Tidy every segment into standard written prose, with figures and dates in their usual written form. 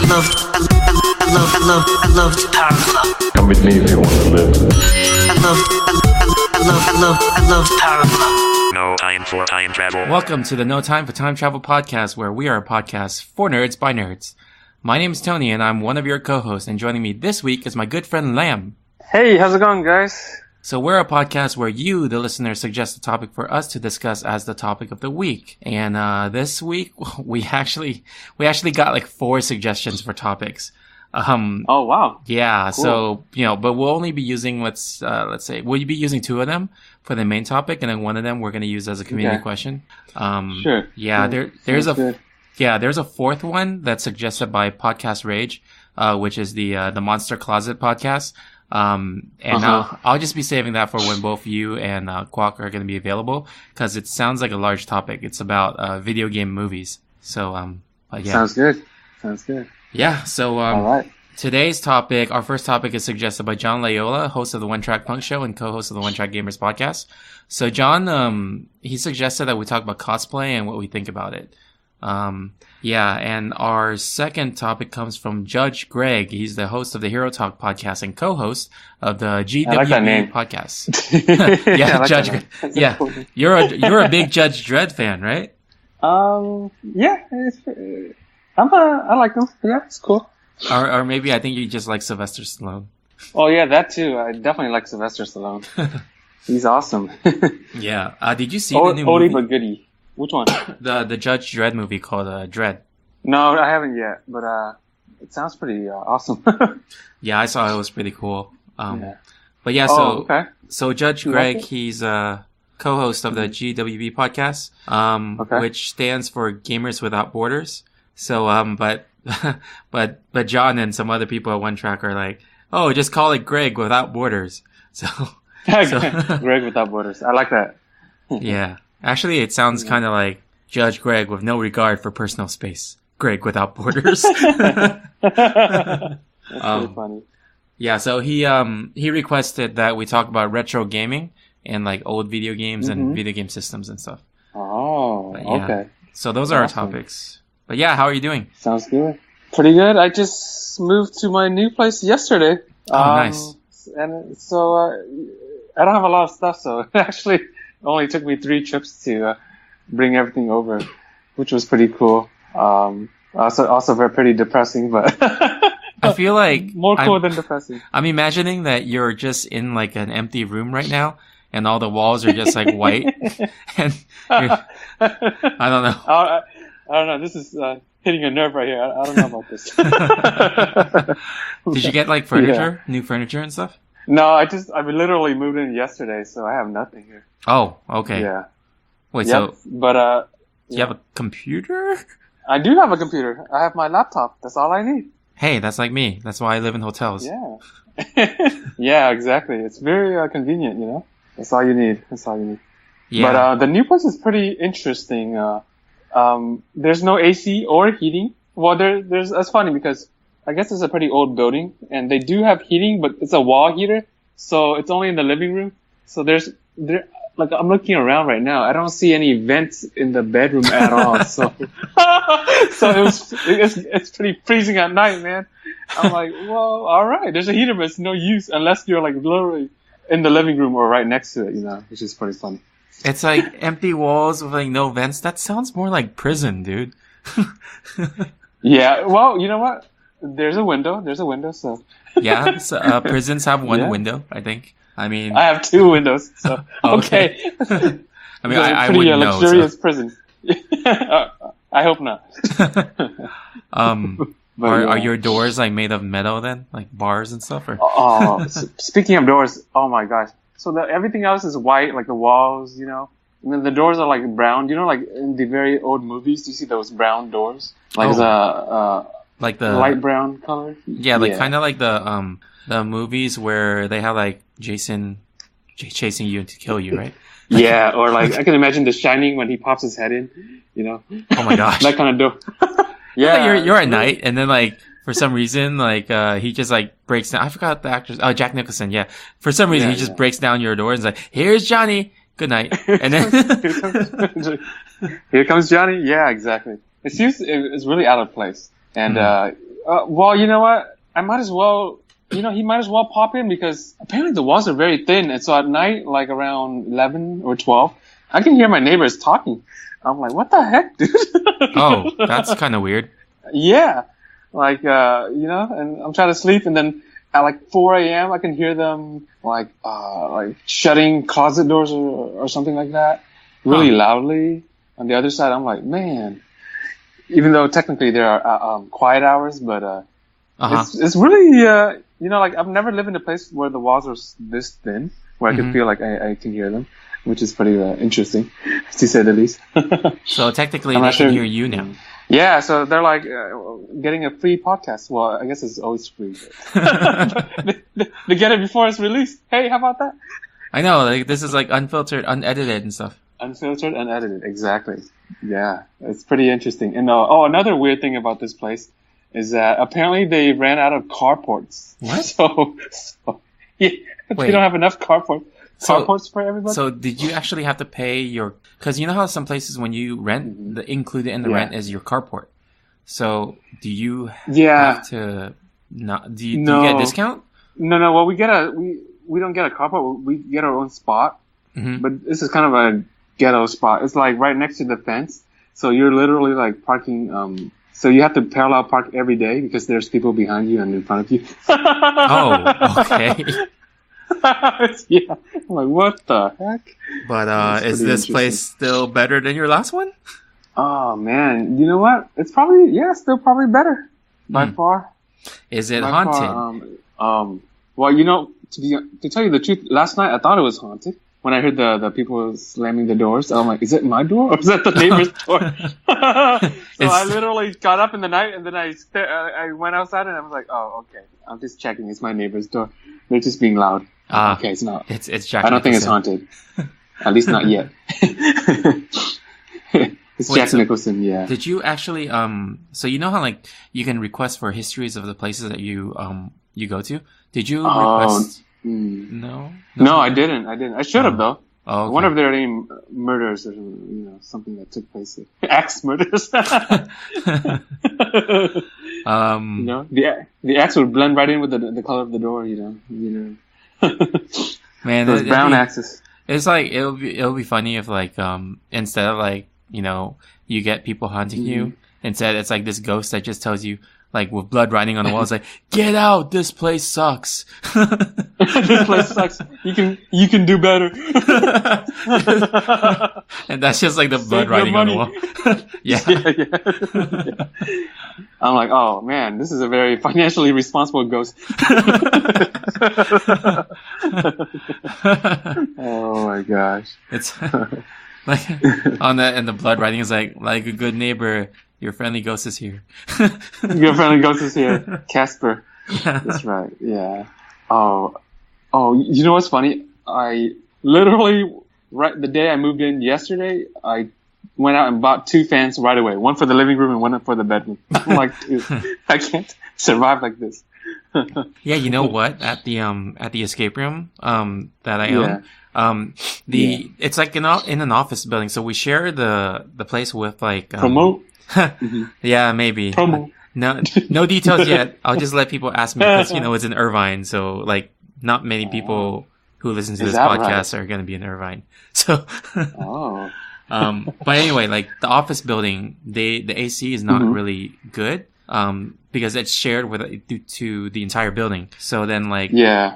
I love Power Glove. Come with me if you want to live. I love Power Glove. No time for time travel. Welcome to the No Time for Time Travel podcast, where we are a podcast for nerds by nerds. My name is Tony, and I'm one of your co-hosts, and joining me this week is my good friend Lam. Hey, how's it going, guys? So we're a podcast where you, the listener, suggest a topic for us to discuss as the topic of the week. And this week, we actually got like 4 suggestions for topics. Oh, wow. Yeah, Cool. so, but we'll only be using, let's say, we'll be using 2 of them for the main topic, and then one of them we're going to use as a community question. Sure. Yeah, there's Sounds good. there's a 4th one that's suggested by Podcast Rage, which is the Monster Closet podcast. I'll just be saving that for when both you and Quoc are going to be available, because it sounds like a large topic. It's about video game movies. So, yeah. Sounds good. Yeah, so All right. today's topic, our first topic, is suggested by John Layola, host of the OneTrackPunk Show and co-host of the OneTrack Gamers podcast. So John, he suggested that we talk about cosplay and what we think about it. Yeah, and our second topic comes from Judge Greg. He's the host of the Hero Talk podcast and co-host of the GWB I like that name. podcast. Yeah, I like Judge that Greg. name. Yeah, That's cool. you're a big Judge Dredd fan, right? Yeah, I like them. Yeah, it's cool. Or maybe I think you just like Sylvester Stallone. Oh, yeah, that too. I definitely like Sylvester Stallone. He's awesome. Yeah. Did you see the new Oldie movie? but goodie. Which one? The Judge Dredd movie called Dredd. No, I haven't yet, but it sounds pretty awesome. Yeah, I saw it. It was pretty cool. Yeah. But yeah, Okay. so Judge You Greg, like it? he's co-host of the GWB podcast, Okay. which stands for Gamers Without Borders. So, but John and some other people at One Track are like, oh, just call it Greg Without Borders. So, Greg Without Borders. I like that. yeah. Actually, it sounds kind of like Judge Greg with no regard for personal space. Greg Without Borders. That's really funny. Yeah, so he requested that we talk about retro gaming and like old video games and video game systems and stuff. Oh, But yeah. okay. So those are our Awesome. topics. But yeah, how are you doing? Sounds good. Pretty good. I just moved to my new place yesterday. Oh, nice. And so I don't have a lot of stuff, so it actually only took me 3 trips to bring everything over, which was pretty cool. Also very pretty depressing, but I feel like more cool than depressing. I'm imagining that you're just in like an empty room right now, and all the walls are just like white. And I don't know. I don't know. This is hitting a nerve right here. I don't know about this. Did you get like furniture, new furniture and stuff? No, I literally moved in yesterday, so I have nothing here. Oh, okay. Yeah. Wait, Yep. so But do you have a computer? I do have a computer. I have my laptop. That's all I need. Hey, that's like me. That's why I live in hotels. Yeah. Yeah, exactly. It's very convenient, you know? That's all you need. Yeah. But the new place is pretty interesting. There's no AC or heating. Well, that's funny because I guess it's a pretty old building, and they do have heating, but it's a wall heater, so it's only in the living room. So like I'm looking around right now, I don't see any vents in the bedroom at all. So it's pretty freezing at night, man. I'm like, well, all right. There's a heater, but it's no use unless you're like literally in the living room or right next to it, you know, which is pretty funny. It's like empty walls with like no vents. That sounds more like prison, dude. Yeah. Well, you know what? There's a window. So Yeah, so, prisons have one Yeah. window, I think. I mean, I have 2 windows. So Okay. okay. I mean, I pretty wouldn't know. luxurious prison. I hope not. But, Are yeah. your doors like made of metal then, like bars and stuff? Or Speaking of doors, oh my gosh. So everything else is white, like the walls, you know. And then the doors are like brown. You know, like in the very old movies, you see those brown doors, like like the light brown color. yeah, like kind of like the movies where they have like Jason chasing you to kill you, right? Yeah, or like I can imagine The Shining when he pops his head in, you know. Oh my gosh. That kind of door. Yeah, you're at night, and then like for some reason, like he just like breaks down. I forgot the actors. Oh, Jack Nicholson. Yeah, for some reason he just breaks down your door and is like, "Here's Johnny. Good night." And then here comes Johnny. Yeah, exactly. It seems it's really out of place, and Well, you know what? I might as well. He might as well pop in because apparently the walls are very thin, and so at night, like around 11 or 12, I can hear my neighbors talking. I'm like, what the heck, dude? Oh, that's kind of weird. Yeah, like and I'm trying to sleep, and then at like 4 a.m. I can hear them like shutting closet doors or something like that, really loudly. On the other side, I'm like, man. Even though technically there are quiet hours, but it's really like I've never lived in a place where the walls are this thin, where I can feel like I can hear them, which is pretty interesting, to say the least. So technically, they can hear you now. Yeah, so they're like getting a free podcast. Well, I guess it's always free. They get it before it's released. Hey, how about that? I know, like this is like unfiltered, unedited, and stuff. Unfiltered, unedited, exactly. Yeah, it's pretty interesting. And another weird thing about this place is that apparently they ran out of carports. What? So yeah, they don't have enough carports for everybody. So did you actually have to pay because you know how some places when you rent, the included in the rent is your carport. So do you have to do you get a discount? No. Well, we don't get a carport. We get our own spot. Mm-hmm. But this is kind of a ghetto spot. It's like right next to the fence. So you're literally like parking, so you have to parallel park every day because there's people behind you and in front of you. Oh, okay. Yeah. I'm like, what the heck? But, is this place still better than your last one? Oh man. You know what? It's probably, still probably better. By far. Is it haunted? Well, to tell you the truth, last night I thought it was haunted. When I heard the people slamming the doors, I'm like, is it my door or is that the neighbor's door? So I literally got up in the night and then I went outside and I was like, oh, okay. I'm just checking. It's my neighbor's door. They're just being loud. Okay, it's not. It's Jack I don't think it's haunted. At least not yet. It's Jack Nicholson, yeah. Did you actually, so you know how like you can request for histories of the places that you go to? Did you request? No, I didn't. I should have though. Oh, okay. I wonder if there are any murders or something that took place. Axe murders. The axe would blend right in with the color of the door. Man, those brown axes. It's like it'll be funny if like instead of like you get people haunting you, instead it's like this ghost that just tells you. Like with blood writing on the wall, it's like, get out! This place sucks. This place sucks. You can do better. And that's just like the blood writing on the wall. Yeah. I'm like, oh man, this is a very financially responsible ghost. Oh my gosh. It's like and the blood writing is like a good neighbor. Your friendly ghost is here. Your friendly ghost is here. Casper. That's right. Yeah. Oh, you know what's funny? I literally, right the day I moved in yesterday, I went out and bought 2 fans right away. One for the living room and one for the bedroom. I'm like, dude, I can't survive like this. Yeah, you know what? At the escape room, that I own, it's like in an office building. So we share the place with like, promote. Yeah, maybe. Promo. No details yet. I'll just let people ask me because it's in Irvine, so like not many people who listen to this podcast are going to be in Irvine. So, but anyway, like the office building, the AC is not really good, because it's shared due to the entire building. So then, like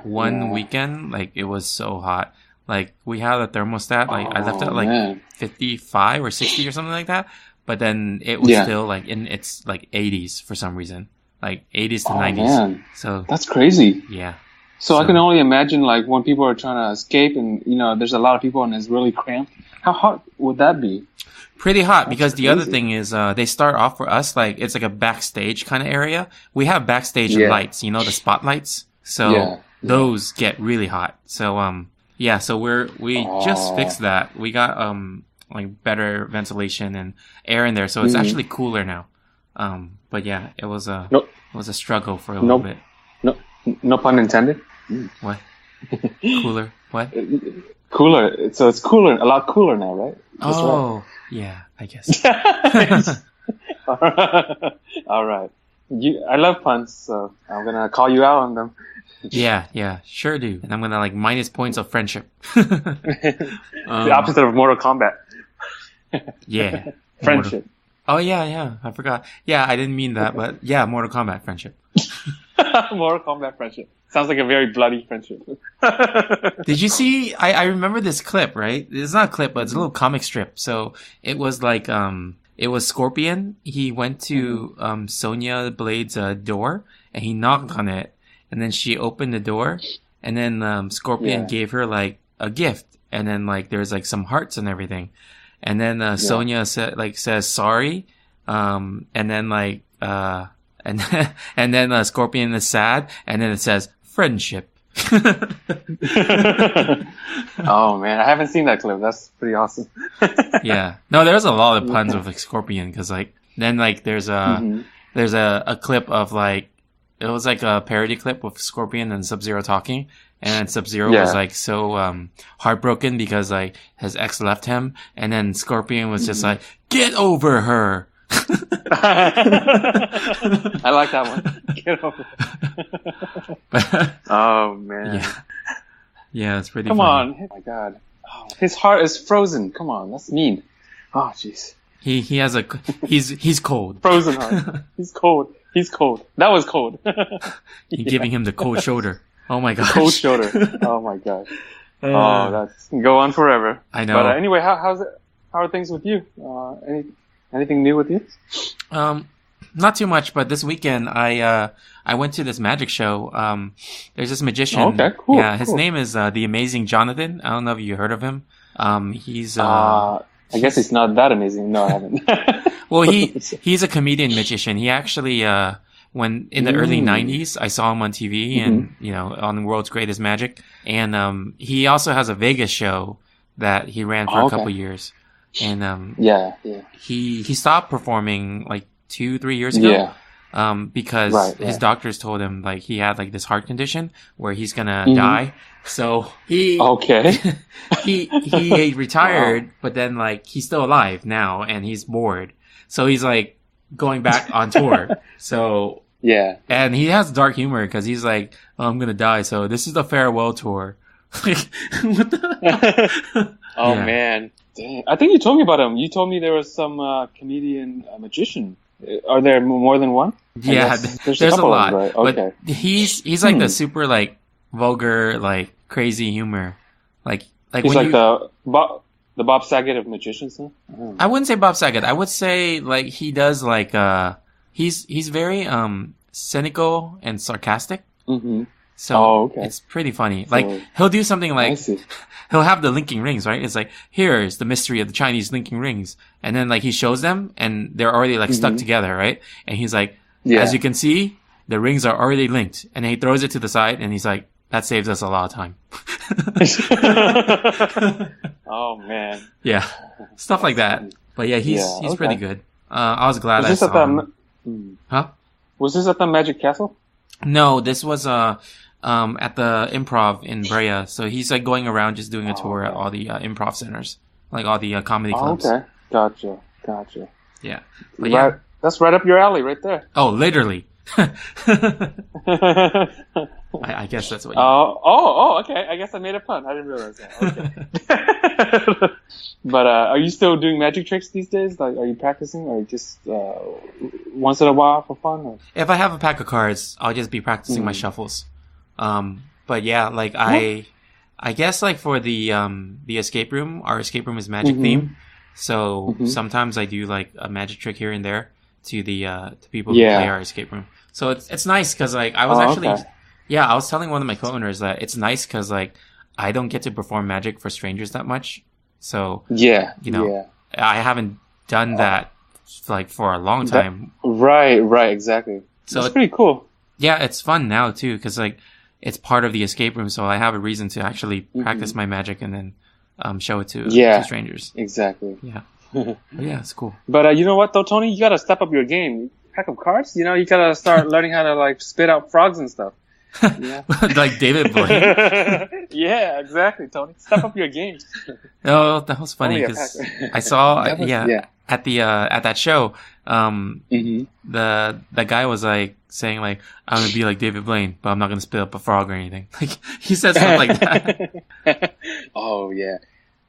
one weekend, like it was so hot. Like we had a thermostat, like I left it at like 55 or 60 or something like that. But then it was still like in its like 80s for some reason, like 80s to 90s. Man. So that's crazy. Yeah. So I can only imagine like when people are trying to escape and there's a lot of people and it's really cramped. How hot would that be? Pretty hot because the other thing is they start off for us like it's like a backstage kind of area. We have backstage lights, the spotlights. So those get really hot. So so we just fixed that. We got like better ventilation and air in there, so it's actually cooler now. But yeah, it was a struggle for a little bit. No pun intended. What? Cooler? What? Cooler. So it's cooler, a lot cooler now, right? That's right. Yeah, I guess. All right. I love puns, so I'm gonna call you out on them. Yeah, sure do. And I'm gonna like minus points of friendship. The opposite of Mortal Kombat. Yeah. Friendship. Oh yeah, I forgot. Yeah, I didn't mean that, but yeah, Mortal Kombat friendship. Mortal Kombat friendship. Sounds like a very bloody friendship. Did you see? I remember this clip, right? It's not a clip, but it's a little comic strip. So it was like, it was Scorpion. He went to Sonya Blade's door, and he knocked on it, and then she opened the door, and then Scorpion gave her like a gift, and then like there's like some hearts and everything, and then Sonya says sorry, and then like and then Scorpion is sad, and then it says friendship. Oh man, I haven't seen that clip. That's pretty awesome. Yeah, no, there's a lot of puns with like Scorpion, because like then like there's a clip of like, it was like a parody clip with Scorpion and Sub-Zero talking, and Sub-Zero was like so heartbroken because like his ex left him, and then Scorpion was just like, get over her. I like that one. Get over it. Oh man. Yeah, it's pretty Come funny. on. Oh my god. Oh, his heart is frozen. Come on, that's mean. Oh jeez. He has he's cold. Frozen heart. He's cold. He's cold. That was cold. You're giving him the cold shoder. Oh my gosh. Cold shoulder. Oh my god. Oh, that's go on forever. I know. But anyway, how are things with you? Anything new with you? Not too much, but this weekend I went to this magic show. There's this magician. Oh, okay, cool. Yeah, his name is the Amazing Jonathan. I don't know if you heard of him. He's I guess it's not that amazing. No, I haven't. Well, he's a comedian magician. He actually when in the early 90s, I saw him on TV and on the World's Greatest Magic, and he also has a Vegas show that he ran for a couple years. And he stopped performing like 2-3 years ago because his doctors told him like he had like this heart condition where he's gonna die. So he he retired, but then like he's still alive now and he's bored, so he's like going back on tour. So and he has dark humor because he's like, oh, I'm gonna die, so this is the farewell tour. Like, what the man. Dang. I think you told me about him. You told me there was some comedian magician. Are there more than one? Yeah, there's a lot. Right? Okay. But he's like the super like vulgar, like crazy humor. Like he's like the Bob Saget of magicians. Huh? I wouldn't say Bob Saget. I would say like he does like he's very cynical and sarcastic. Mm-hmm. So it's pretty funny. Like he'll do something like he'll have the linking rings, right? It's like, here's the mystery of the Chinese linking rings. And then like he shows them and they're already like stuck together, right? And he's like, as you can see, the rings are already linked. And then he throws it to the side and he's like, that saves us a lot of time. Oh man. Yeah. Stuff like that. But yeah, he's pretty good. I was glad I saw him. Huh? Was this at the Magic Castle? No, this was at the Improv in Brea. So he's like going around just doing a tour at all the improv centers, like all the comedy clubs. Okay, gotcha. Yeah, but that's right up your alley, right there. Oh, literally. I guess that's what. Okay. I guess I made a pun. I didn't realize that. Okay. But are you still doing magic tricks these days? Like, are you practicing, or just once in a while for fun? Or? If I have a pack of cards, I'll just be practicing my shuffles. But yeah, like I guess like for the escape room, our escape room is magic theme. So sometimes I do like a magic trick here and there to the to people who play our escape room. So it's nice because like I was I was telling one of my co-owners that it's nice because like I don't get to perform magic for strangers that much. So I haven't done that like for a long time. Right, exactly. So it's pretty cool. Yeah, it's fun now too because like it's part of the escape room, so I have a reason to actually practice my magic and then show it to strangers. Exactly. Yeah. Yeah, it's cool. But you know what though, Tony? You gotta step up your game. Pack of cards, you gotta start learning how to like spit out frogs and stuff. Yeah. Like David Blaine. Yeah, exactly, Tony. Step up your game. Oh, that was funny because I saw at that show the guy was like saying like, I'm gonna be like David Blaine, but I'm not gonna spit up a frog or anything. Like he said stuff like that. Oh yeah,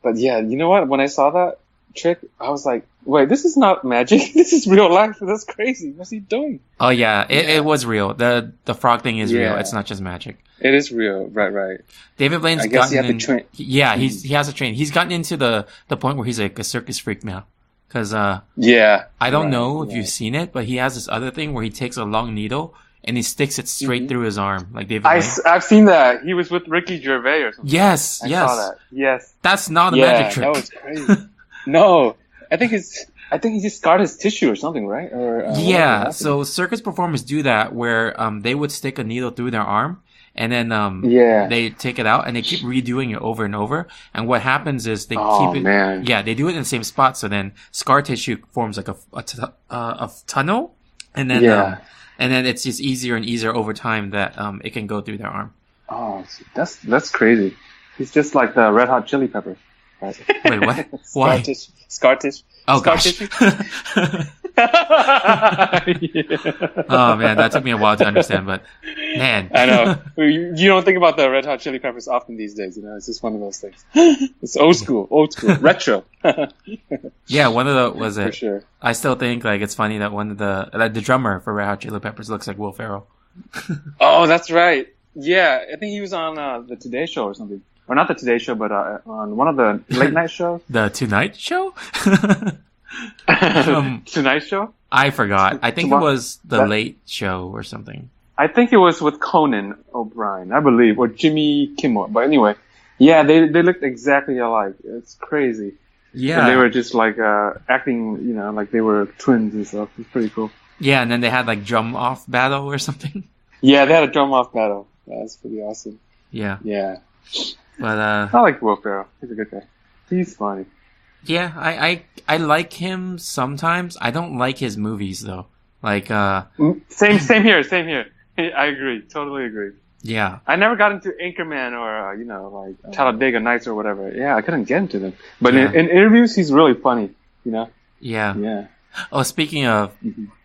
but yeah, you know what? When I saw that trick, I was like, wait, this is not magic. This is real life. That's crazy. What's he doing? Oh yeah, it was real. The frog thing is real. Yeah. It's not just magic. It is real. Right. David Blaine's I guess gotten he had to train. Yeah, he has a train. He's gotten into the point where he's like a circus freak now. Cause, Yeah. I don't know if you've seen it, but he has this other thing where he takes a long needle and he sticks it straight through his arm, like David Blaine. I've seen that. He was with Ricky Gervais or something. Yes, I saw that. Yes. That's not a magic trick. That was crazy. No, I think he just scarred his tissue or something, right? Or yeah. So circus performers do that where they would stick a needle through their arm and then they take it out and they keep redoing it over and over. And what happens is they keep it. Man. Yeah, they do it in the same spot. So then scar tissue forms like a tunnel, and then and then it's just easier and easier over time that it can go through their arm. Oh, that's crazy. He's just like the Red Hot Chili Peppers. Right? Wait, what? Why? Scar tissue. Oh gosh. Oh man, that took me a while to understand, but man. I know. You don't think about the Red Hot Chili Peppers often these days, you know, it's just one of those things. It's old school, retro. Yeah, one of the, was it? For sure. I still think like it's funny that one of the drummer for Red Hot Chili Peppers looks like Will Ferrell. Oh, that's right. Yeah, I think he was on the Today Show or something. Or not the Today Show, but on one of the late night shows. The Tonight Show? Tonight Show? I forgot. I think it was the Late Show or something. I think it was with Conan O'Brien, I believe, or Jimmy Kimmel. But anyway, yeah, they looked exactly alike. It's crazy. Yeah. And they were just like acting, you know, like they were twins and stuff. It's pretty cool. Yeah, and then they had like drum off battle or something. Yeah, they had a drum off battle. That's pretty awesome. Yeah. Yeah. But I like Will Ferrell. He's a good guy. He's funny. Yeah, I like him sometimes. I don't like his movies though. Like same here. I agree. Totally agree. Yeah. I never got into Anchorman or you know, like Talladega Nights or whatever. Yeah, I couldn't get into them. But in interviews he's really funny, you know? Yeah. Yeah. Oh, speaking of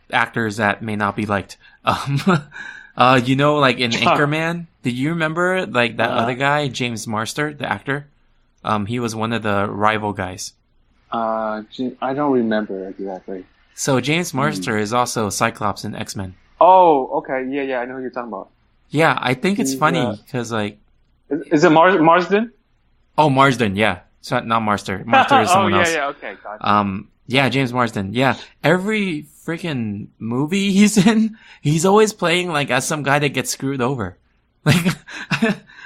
actors that may not be liked, you know, like in Anchorman, did you remember like that other guy, James Marster, the actor? He was one of the rival guys. I don't remember exactly. So James Marster is also Cyclops in X-Men. Oh, okay. Yeah, I know who you're talking about. Yeah, I think it's funny because like... Is it Marsden? Oh, Marsden, yeah. So not Marster. Marster is someone else. Yeah, okay. Gotcha. Yeah, James Marsden. Yeah. Every freaking movie he's in, he's always playing like as some guy that gets screwed over. Like,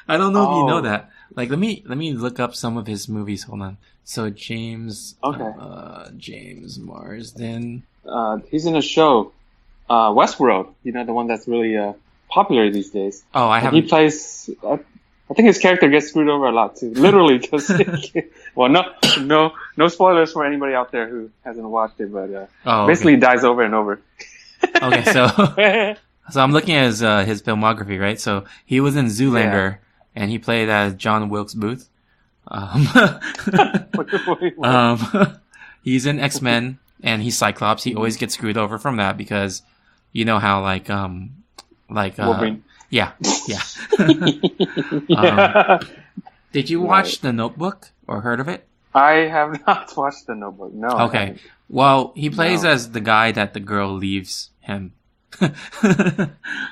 I don't know if you know that. Like, let me look up some of his movies. Hold on. So James Marsden. He's in a show, Westworld. You know, the one that's really popular these days. Oh, I haven't. He plays. I think his character gets screwed over a lot too. Literally, because well, no spoilers for anybody out there who hasn't watched it, but basically he dies over and over. Okay, so I'm looking at his filmography, right? So he was in Zoolander, and he played as John Wilkes Booth. He's in X-Men, and he's Cyclops. He always gets screwed over from that because you know how Wolverine. Yeah. Did you watch The Notebook or heard of it? I have not watched The Notebook. No. Okay. Well, he plays as the guy that the girl leaves him.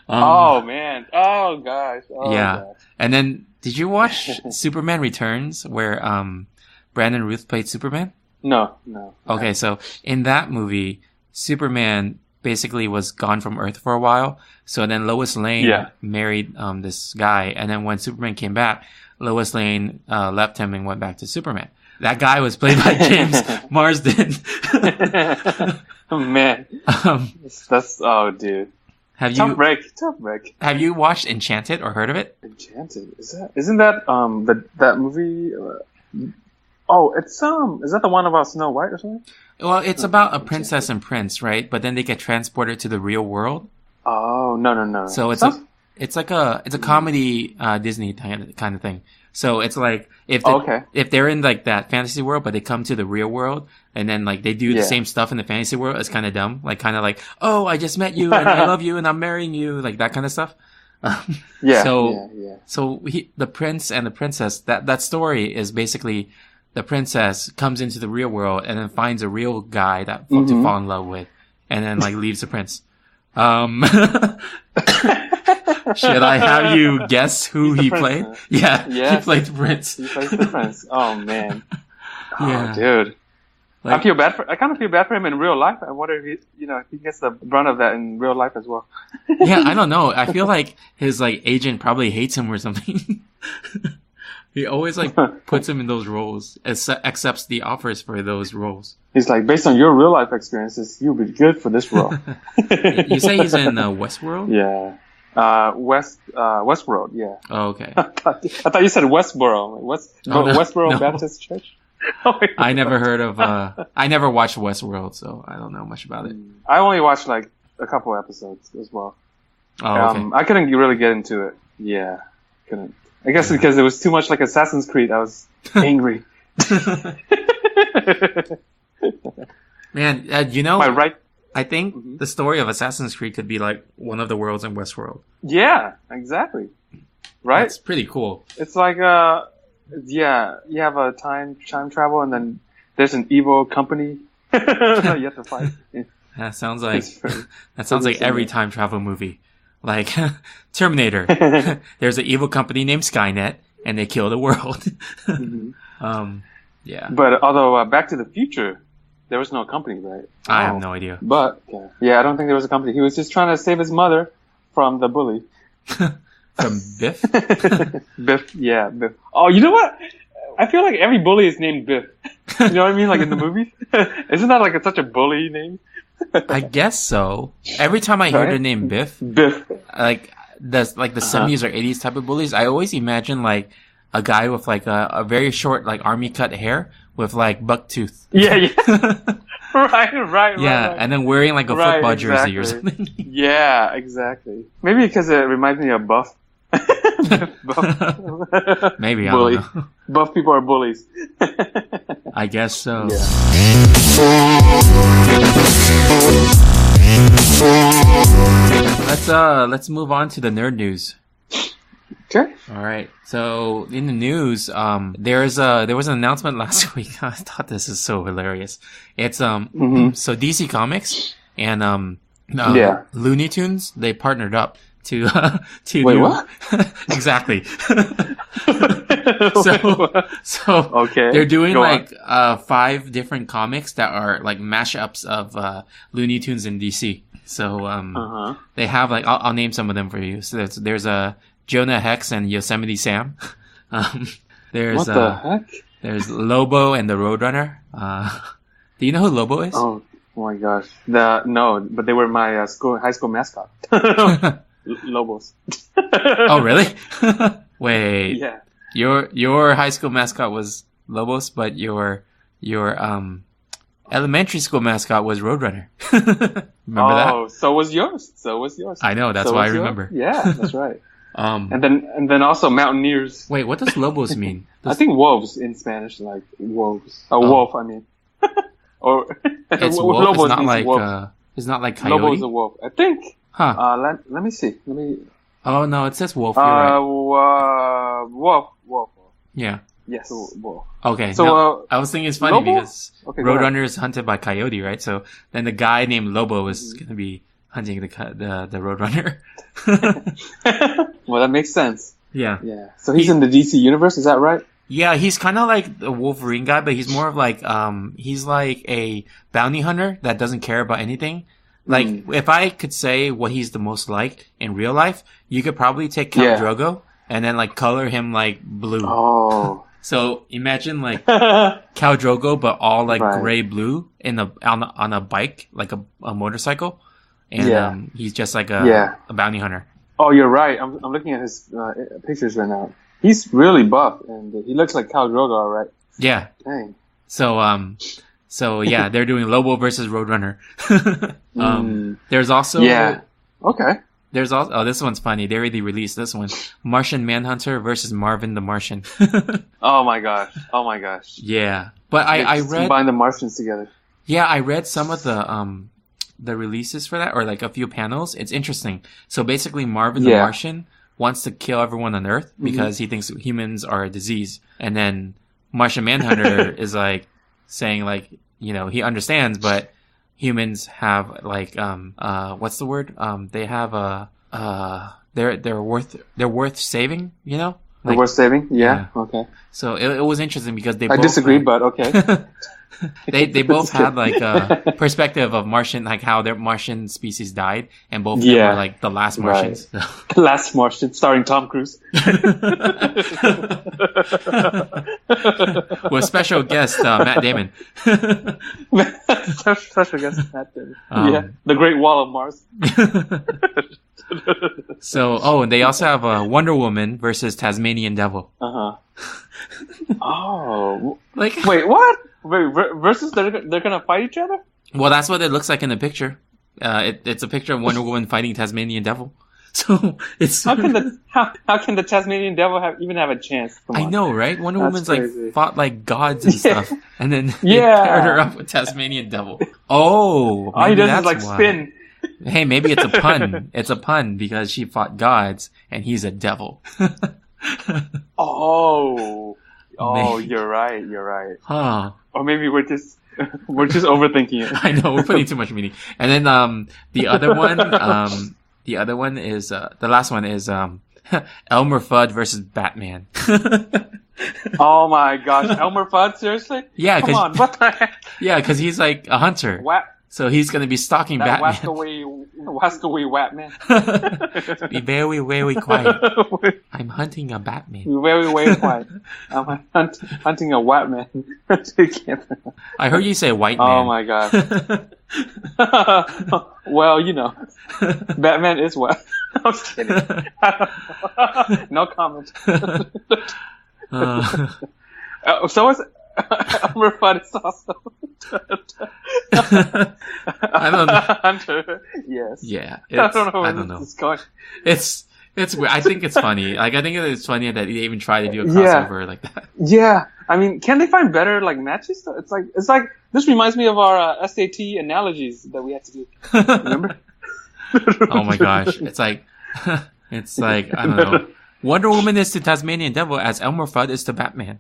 Oh man. Oh gosh. Oh, yeah. gosh. And then did you watch Superman Returns where Brandon Routh played Superman? No. Okay, so in that movie, Superman basically was gone from Earth for a while. So then Lois Lane married this guy, and then when Superman came back, Lois Lane left him and went back to Superman. That guy was played by James Marsden. Oh man, that's dude. Tough break. Have you watched Enchanted or heard of it? Enchanted, isn't that that movie? It's is that the one about Snow White or something? Well, it's about a princess and prince, right? But then they get transported to the real world. Oh no! So it's a comedy Disney kind of thing. So it's like if they're in like that fantasy world, but they come to the real world, and then like they do the same stuff in the fantasy world, it's kind of dumb. Like kind of like, oh, I just met you and I love you and I'm marrying you, like that kind of stuff. So the prince and the princess, that story is basically the princess comes into the real world and then finds a real guy to fall in love with, and then like leaves the prince. Should I have you guess who he played? Yeah, he played the prince. He plays the prince. Oh man. Yeah. Oh, dude. Like, I kind of feel bad for him in real life. I wonder if he gets the brunt of that in real life as well. Yeah, I don't know. I feel like his like agent probably hates him or something. He always like puts him in those roles, accepts the offers for those roles. He's like, based on your real life experiences, you'll be good for this role. You say he's in Westworld? Yeah. Westworld, yeah. Oh, okay. I thought you said Westboro. Westboro Baptist Church? I never heard of, I never watched Westworld, so I don't know much about it. I only watched like a couple episodes as well. Oh, okay. I couldn't really get into it. Yeah, couldn't. I guess because it was too much like Assassin's Creed, I was angry. Man, right? I think the story of Assassin's Creed could be like one of the worlds in Westworld. Yeah, exactly. Right? It's pretty cool. It's like, you have a time travel and then there's an evil company that you have to fight. That sounds like every time travel movie. Like Terminator. There's an evil company named Skynet and they kill the world. Yeah. But although Back to the Future, there was no company, right? I have no idea. But I don't think there was a company. He was just trying to save his mother from the bully. From Biff? Biff, yeah, Biff. Oh, you know what? I feel like every bully is named Biff. You know what I mean? Like in the movie? Isn't that like such a bully name? I guess so. Every time I hear the name Biff, like the 70s or 80s type of bullies, I always imagine like a guy with like a very short like army cut hair with like buck tooth. Yeah. Right. Yeah, and then wearing like a football jersey or something. Yeah, exactly. Maybe because it reminds me of Buff. Buff. Maybe, I Bully. don't know. Buff people are bullies. I guess so. Let's move on to the nerd news. Okay. All right. So in the news, there was an announcement last week. I thought this is so hilarious. It's so DC Comics and Looney Tunes, they partnered up to Wait, do what? Exactly. So okay. They're doing Go like 5 different comics that are like mashups of Looney Tunes and DC. So they have like I'll name some of them for you. So there's a Jonah Hex and Yosemite Sam. There's what the heck? There's Lobo and the Roadrunner. Do you know who Lobo is? Oh my gosh. No, but they were my high school mascot. Lobos. Oh really? Wait. Yeah. Your high school mascot was Lobos, but your elementary school mascot was Roadrunner. Remember that? Oh, so was yours. I know, that's why I remember. Yeah, that's right. And then also Mountaineers. Wait, what does Lobos mean? I think wolves in Spanish, like wolves. Wolf, I mean. Or it's wolf. Lobos it's not means like wolf. It's not like coyote. Lobo is a wolf, I think. Huh? Let me see. Oh no, it says wolf. You're right. Wolf. Yeah. Yes, wolf. Okay. So no, I was thinking it's funny Lobo? because Okay, Roadrunner is hunted by coyote, right? So then the guy named Lobo is going to be hunting the Roadrunner. Well, that makes sense. Yeah. Yeah. So he's in the DC universe, is that right? Yeah, he's kind of like the Wolverine guy, but he's more of like he's like a bounty hunter that doesn't care about anything. Like if I could say what he's the most like in real life, you could probably take Khal Drogo and then like color him like blue. Oh. So imagine like Khal Drogo, but all like gray blue on a bike, like a motorcycle, and he's just like a bounty hunter. Oh, you're right. I'm looking at his pictures right now. He's really buff, and he looks like Khal Drogo, all right? Yeah. Dang. So yeah, they're doing Lobo versus Roadrunner. There's also Okay. There's also this one's funny. They already released this one: Martian Manhunter versus Marvin the Martian. Oh my gosh! Oh my gosh! Yeah, but I read combine the Martians together. Yeah, I read some of the releases for that, or like a few panels. It's interesting. So basically, Marvin the Martian wants to kill everyone on Earth because he thinks humans are a disease, and then Martian Manhunter is like saying like, you know, he understands, but humans have like what's the word? They have they're worth saving, you know? Like, they're worth saving? Yeah. Okay. So it was interesting because they I both disagree, but okay. they both had like a perspective of Martian, like how their Martian species died, and both of them were like the last Martians. Right. The Last Martian, starring Tom Cruise. With special guest Matt Damon. Special guest Matt Damon. The Great Wall of Mars. So, and they also have Wonder Woman versus Tasmanian Devil. Oh, like wait, what? Wait, versus they're gonna fight each other? Well, that's what it looks like in the picture. It's a picture of Wonder Woman fighting Tasmanian Devil. So it's how can the Tasmanian Devil even have a chance? Come on. I know, right? Wonder Woman's crazy. like fought like gods and stuff, and then they paired her up with Tasmanian Devil. Oh, all he does that's is like why. spin. Hey, maybe it's a pun. It's a pun because she fought gods and he's a devil. Oh, Maybe. You're right. Huh. Or maybe we're just overthinking it. I know, we're putting too much meaning. And then the other one is the last one is Elmer Fudd versus Batman. Oh my gosh, Elmer Fudd, seriously? Yeah, come on, what the heck? Yeah, because he's like a hunter. What? So he's gonna be stalking That Batman. Whisk away, Batman. Be very, very quiet. I'm hunting a Batman. Be very, very quiet. I'm hunting a Batman. I heard you say white man. Oh my god. Well, you know, Batman is white. I'm just kidding. No comment. So is Elmer Fudd is also I don't know. Hunter. Yes. Yeah. I don't know where this is going. It's weird. I think it's funny. Like, I think it's funny that they even try to do a crossover like that. Yeah. I mean, can they find better like matches? It's like this reminds me of our SAT analogies that we had to do. Remember? Oh my gosh. It's like I don't know. Wonder Woman is to Tasmanian Devil as Elmer Fudd is to Batman.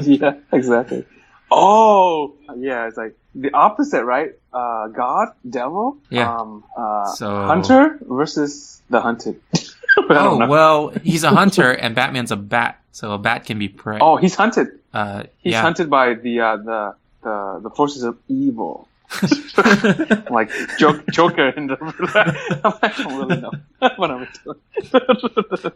Yeah, exactly. Oh, yeah, it's like the opposite, right? God, devil. Yeah. So hunter versus the hunted. Well, he's a hunter and Batman's a bat, so a bat can be prey. Oh, he's hunted. He's yeah. hunted by the forces of evil. Like Joker in the I don't really know what I'm doing.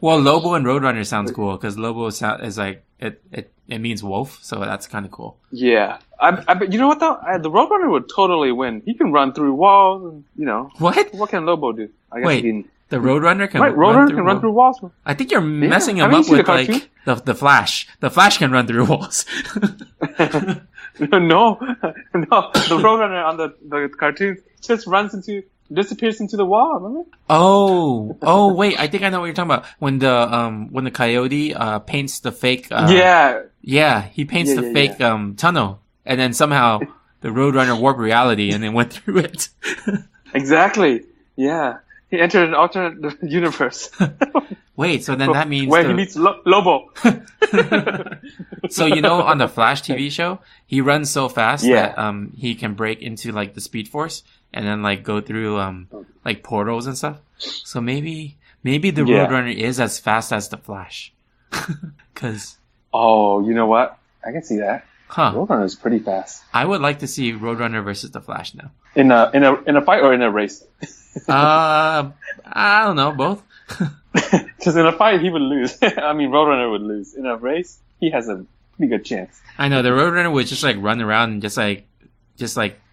Well, Lobo and Roadrunner sounds cool because Lobo is like it means wolf, so that's kind of cool. Yeah, but you know what though? The Roadrunner would totally win. He can run through walls, and you know what can Lobo do? I guess Wait, the Roadrunner can run through walls. I think you're messing him up with like the Flash. The Flash can run through walls. No. The Roadrunner on the cartoon just disappears into the wall. Remember? Oh, wait. I think I know what you're talking about. When the coyote paints the fake. Yeah, he paints the fake tunnel, and then somehow the Roadrunner warped reality and then went through it. Exactly. Yeah, he entered an alternate universe. Wait, so then that means where he meets Lobo. So on the Flash TV show, he runs so fast that he can break into like the Speed Force and then like go through like portals and stuff. So maybe the Roadrunner is as fast as the Flash. Cause you know what? I can see that. Huh? Roadrunner is pretty fast. I would like to see Roadrunner versus the Flash now. In a fight or in a race? I don't know, both. Because in a fight he would lose. I mean, Roadrunner would lose. In a race, he has a pretty good chance. I know the Roadrunner would just like run around and just like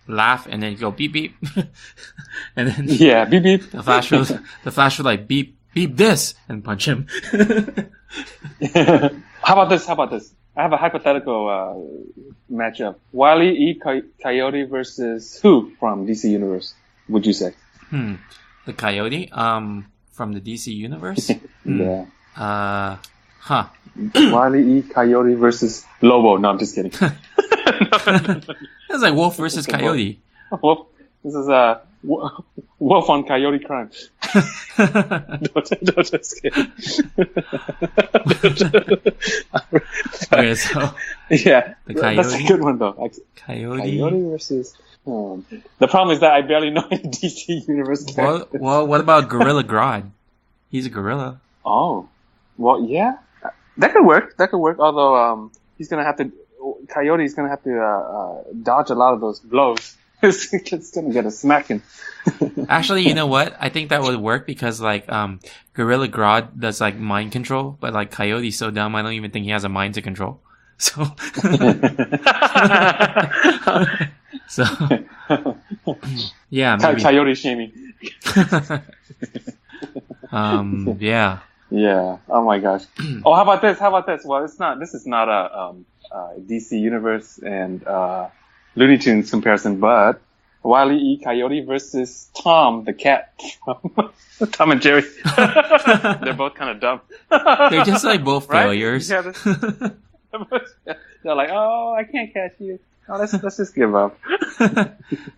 laugh and then go beep beep, and then beep beep. The Flash would like beep beep this and punch him. How about this? I have a hypothetical matchup: Wile E. Coyote versus who from DC Universe? Would you say? The Coyote, from the DC universe. Yeah. Huh. Wile E. Coyote versus Lobo. No, I'm just kidding. It's like Wolf versus Coyote. Wolf. This is Wolf on Coyote crime. Don't just kidding. Okay, so Yeah, the that's a good one though. Coyote versus. The problem is that I barely know any DC universe characters. Well, what about Gorilla Grodd? He's a gorilla. Oh, well, yeah, that could work. Although, Coyote's gonna have to dodge a lot of those blows. It's gonna get a smacking. Actually, you know what? I think that would work because like Gorilla Grodd does like mind control, but like Coyote's so dumb I don't even think he has a mind to control. So so yeah, maybe. Coyote shaming. Yeah. Yeah. Oh my gosh. Oh, how about this? Well, this is not a DC Universe and Looney Tunes comparison, but Wile E. Coyote versus Tom the cat from Tom and Jerry. They're both kind of dumb. They're just like both Right? failures. Yeah, they're like, oh, I can't catch you. Oh, let's just give up.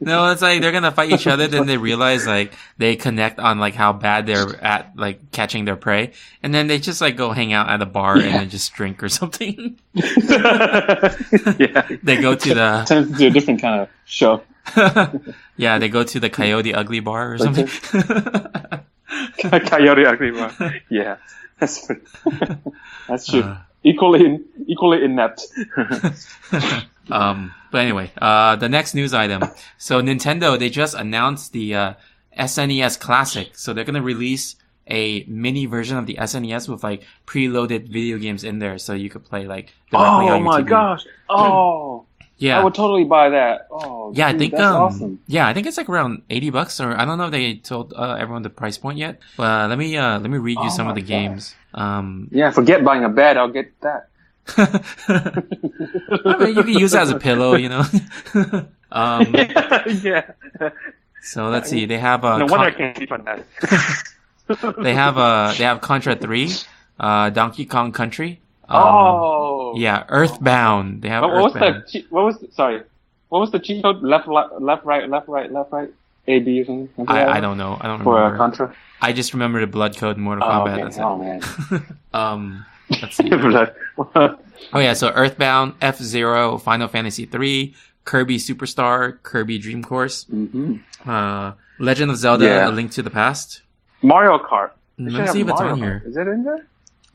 No, it's like they're gonna fight each other, then they realize like they connect on like how bad they're at like catching their prey, and then they just like go hang out at a bar and then just drink or something. Yeah. They go to the Turns into a different kind of show. yeah, they go to the Coyote Ugly Bar or something. Coyote Ugly Bar. Yeah, that's true. Equally inept. But anyway, the next news item. So Nintendo, they just announced the SNES Classic. So they're gonna release a mini version of the SNES with like preloaded video games in there, so you could play like directly on your my TV. gosh! Oh, Yeah, I would totally buy that. Oh, yeah, dude, I think that's awesome. yeah, I think it's like around $80, or I don't know if they told everyone the price point yet. But let me read you some of the games. Yeah, forget buying a bed. I'll get that. I mean, you can use it as a pillow, you know. Yeah. So let's see. They have No wonder I can't sleep on that. they have Contra 3, Donkey Kong Country. Yeah, Earthbound. They have Earthbound. What was the cheat code? Left, right, A, B or something? I don't know. I don't For remember. Contra? I just remember the blood code in Mortal Kombat. Okay. That's it. Oh, man. Let's see. Oh yeah, so Earthbound, F-Zero, Final Fantasy 3, Kirby Superstar, Kirby Dream Course, Legend of Zelda: A Link to the Past, Mario Kart. Let me see if it's on here. Is it in there?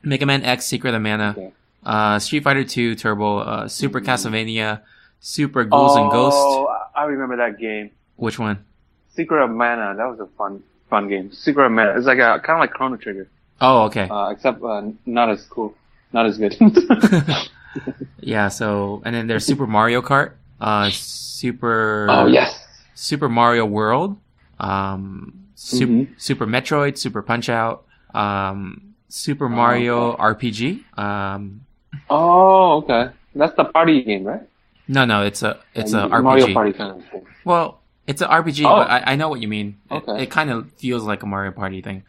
Mega Man X: Secret of Mana, Okay. Street Fighter 2 Turbo, Super Castlevania, Super Ghouls and Ghosts. Oh, I remember that game. Which one? Secret of Mana. That was a fun game. Secret of Mana. It's like kind of like Chrono Trigger. Oh, okay. Except not as cool, not as good. Yeah. So, and then there's Super Mario Kart, Super. Oh yes. Super Mario World, Super Metroid, Super Punch Out, Super Mario RPG. Oh, okay. That's the party game, right? No, it's a RPG. Mario Party kind of thing. Well, it's an RPG, but I know what you mean. Okay. It kind of feels like a Mario Party thing.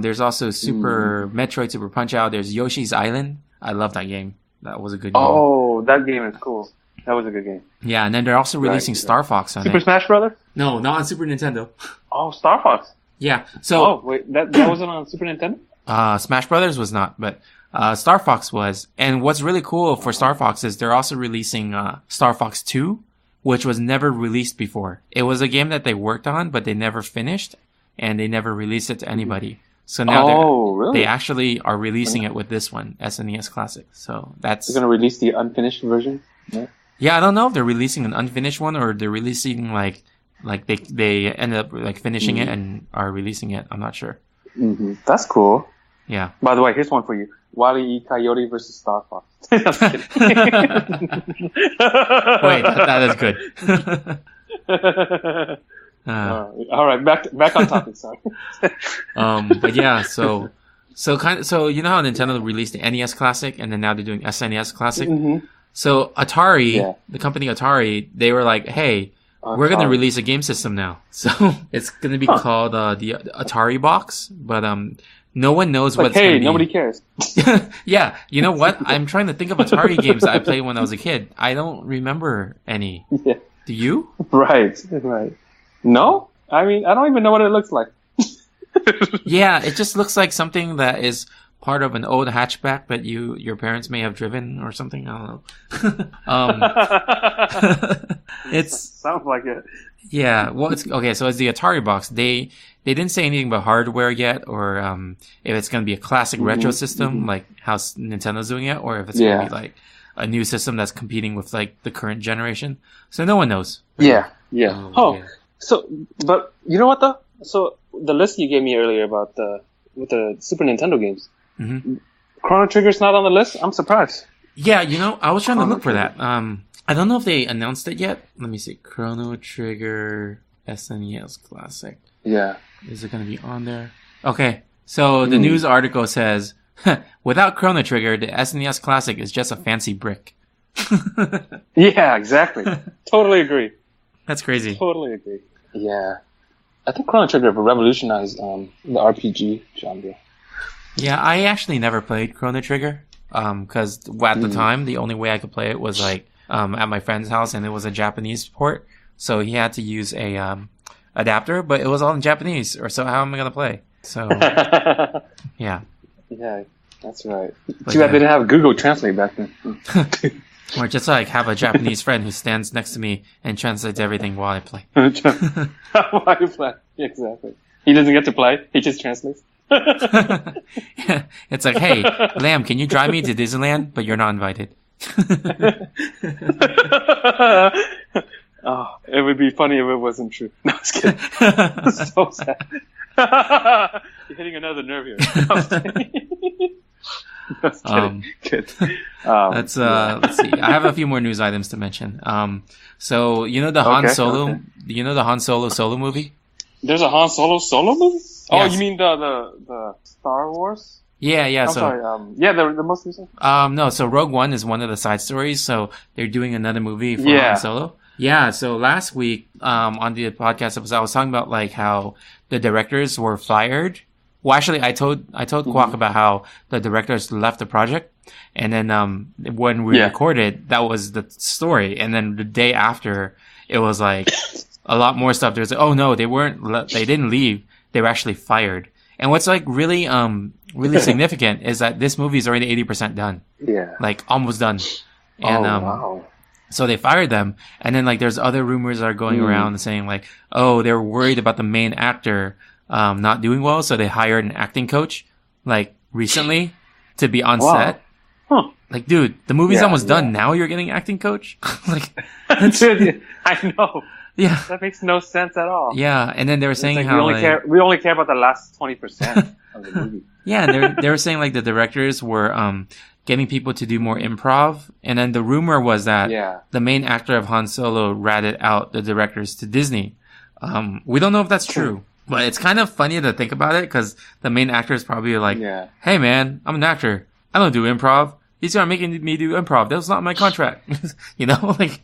There's also Super Metroid, Super Punch Out. There's Yoshi's Island. I love that game. That was a good game. Oh, that game is cool. That was a good game. Yeah, and then they're also releasing Star Fox on Super it. Smash Brothers? No, not on Super Nintendo. Oh, Star Fox. Yeah. So. Oh, wait, that wasn't on Super Nintendo? Smash Brothers was not, but Star Fox was. And what's really cool for Star Fox is they're also releasing Star Fox 2, which was never released before. It was a game that they worked on, but they never finished, and they never released it to anybody. So now they actually are releasing it with this one, SNES Classic. So that's... They're going to release the unfinished version? Yeah, I don't know if they're releasing an unfinished one or they're releasing like they end up like finishing it and are releasing it. I'm not sure. That's cool. Yeah. By the way, here's one for you. Wile E. Coyote versus Star Fox. I'm just kidding. Wait, that is good. All right, back on topic. Sorry. But yeah, so you know how Nintendo released the NES Classic and then now they're doing SNES Classic. So Atari, the company Atari, they were like, hey, we're gonna release a game system now. So it's gonna be called the Atari Box, but no one knows what it's gonna be. Nobody cares. Yeah, you know what? I'm trying to think of Atari games that I played when I was a kid. I don't remember any. Yeah. Do you? Right. No? I mean, I don't even know what it looks like. Yeah, it just looks like something that is part of an old hatchback that your parents may have driven or something. I don't know. It's sounds like it. Yeah, well, it's okay. So it's the Atari Box. They didn't say anything about hardware yet, or if it's going to be a classic retro system like how Nintendo's doing it, or if it's going to be like a new system that's competing with like the current generation. So no one knows. Yeah. So, but you know what though? So the list you gave me earlier about with the Super Nintendo games, Chrono Trigger's not on the list. I'm surprised. Yeah, I was trying to look for that. I don't know if they announced it yet. Let me see. Chrono Trigger SNES Classic. Yeah. Is it going to be on there? Okay. So the news article says, without Chrono Trigger, the SNES Classic is just a fancy brick. Yeah, exactly. Totally agree. That's crazy. Totally agree. Yeah. I think Chrono Trigger revolutionized the RPG genre. Yeah, I actually never played Chrono Trigger. Because at the time, the only way I could play it was like at my friend's house, and it was a Japanese port, so he had to use a adapter, but it was all in Japanese. Or so how am I gonna play? So yeah, that's right. Too bad they didn't have Google Translate back then. Or just like have a Japanese friend who stands next to me and translates everything while I play. While you play, exactly. He doesn't get to play; he just translates. Yeah. It's like, hey, Lamb, can you drive me to Disneyland? But you're not invited. Oh, it would be funny if it wasn't true. No, I was kidding. So sad. You're hitting another nerve here. No, I was kidding. Good. Let's see. I have a few more news items to mention. So the Han Solo, the Han Solo movie? There's a Han Solo movie? Yes. Oh, you mean the Star Wars? Yeah. I'm sorry. The most recent. No. So Rogue One is one of the side stories. So they're doing another movie for Han Solo. Yeah. So last week, on the podcast episode, I was talking about like how the directors were fired. Well, actually, I told Quoc about how the directors left the project, and then when we recorded, that was the story, and then the day after, it was like a lot more stuff. There's like, oh no, they didn't leave. They were actually fired. And what's like really significant is that this movie is already 80% done. Yeah. Like almost done. And, wow. So they fired them. And then like there's other rumors that are going around saying like, oh, they're worried about the main actor, not doing well. So they hired an acting coach like recently to be on set. Huh. Like, dude, the movie's almost done. Now you're getting acting coach? Like, dude, I know. Yeah. That makes no sense at all. Yeah, and then they were saying like how we only care about the last 20% of the movie. Yeah, and they were saying like the directors were getting people to do more improv, and then the rumor was that the main actor of Han Solo ratted out the directors to Disney. We don't know if that's true, but it's kind of funny to think about it because the main actor is probably like, "Hey man, I'm an actor. I don't do improv. These are making me do improv. That's not my contract." Like.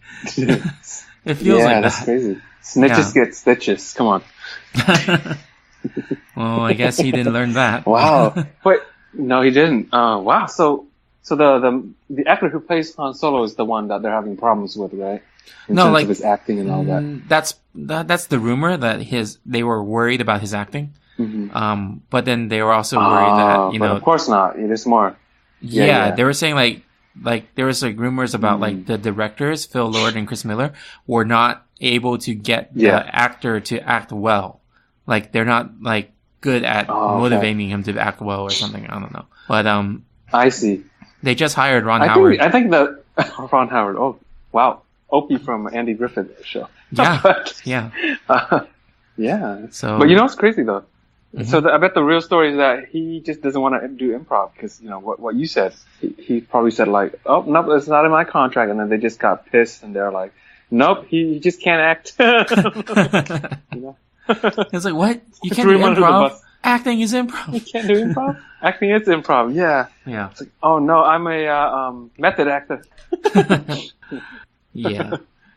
It feels like that's crazy. Snitches get stitches. Come on. Well, I guess he didn't learn that. Wow. Wait, no, he didn't. Wow. So the actor who plays Han Solo is the one that they're having problems with, right? In terms of his acting and all that. That's the rumor that they were worried about his acting. Mm-hmm. But then they were also worried that but of course not. There's more. Yeah, they were saying like there was like rumors about like the directors, Phil Lord and Chris Miller, were not able to get the actor to act well. Like they're not like good at motivating him to act well or something. I don't know. But I see. They just hired Ron Howard. I think that Ron Howard. Oh wow, Opie from Andy Griffith show. Yeah, yeah. So, but what's crazy though? Mm-hmm. So I bet the real story is that he just doesn't want to do improv because what you said. He probably said like, "Oh nope, it's not in my contract," and then they just got pissed and they're like, "Nope, he just can't act." It's like, what? You can't do improv? Acting is improv. You can't do improv? Acting is improv. Yeah. Yeah. It's like, oh no, I'm a method actor. Yeah.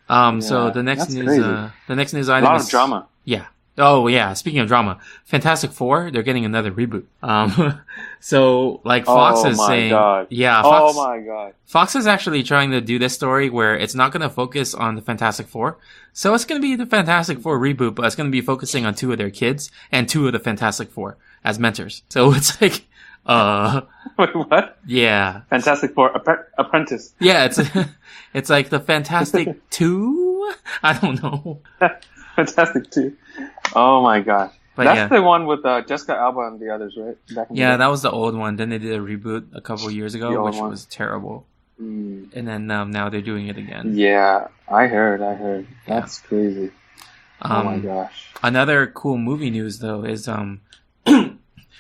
So the next that's news, crazy. the next news A item lot is of drama. Yeah. Oh yeah. Speaking of drama, Fantastic Four, they're getting another reboot. So like Fox Oh is my saying, god. yeah, Oh Fox. my god. Fox is actually trying to do this story where it's not going to focus on the Fantastic Four. So it's going to be the Fantastic Four reboot, but it's going to be focusing on 2 of their kids and 2 of the Fantastic Four as mentors. So it's like, Wait, what? yeah. Fantastic Four Apprentice. Yeah, it's like the Fantastic 2? I don't know. Fantastic too. Oh my gosh. But That's yeah. the one with Jessica Alba and the others, right? Back in the Yeah, day. that was the old one. Then they did a reboot a couple years The ago, old which one. was terrible. Mm. And then now they're doing it again. Yeah, I heard. That's crazy. Oh my gosh. Another cool movie news though is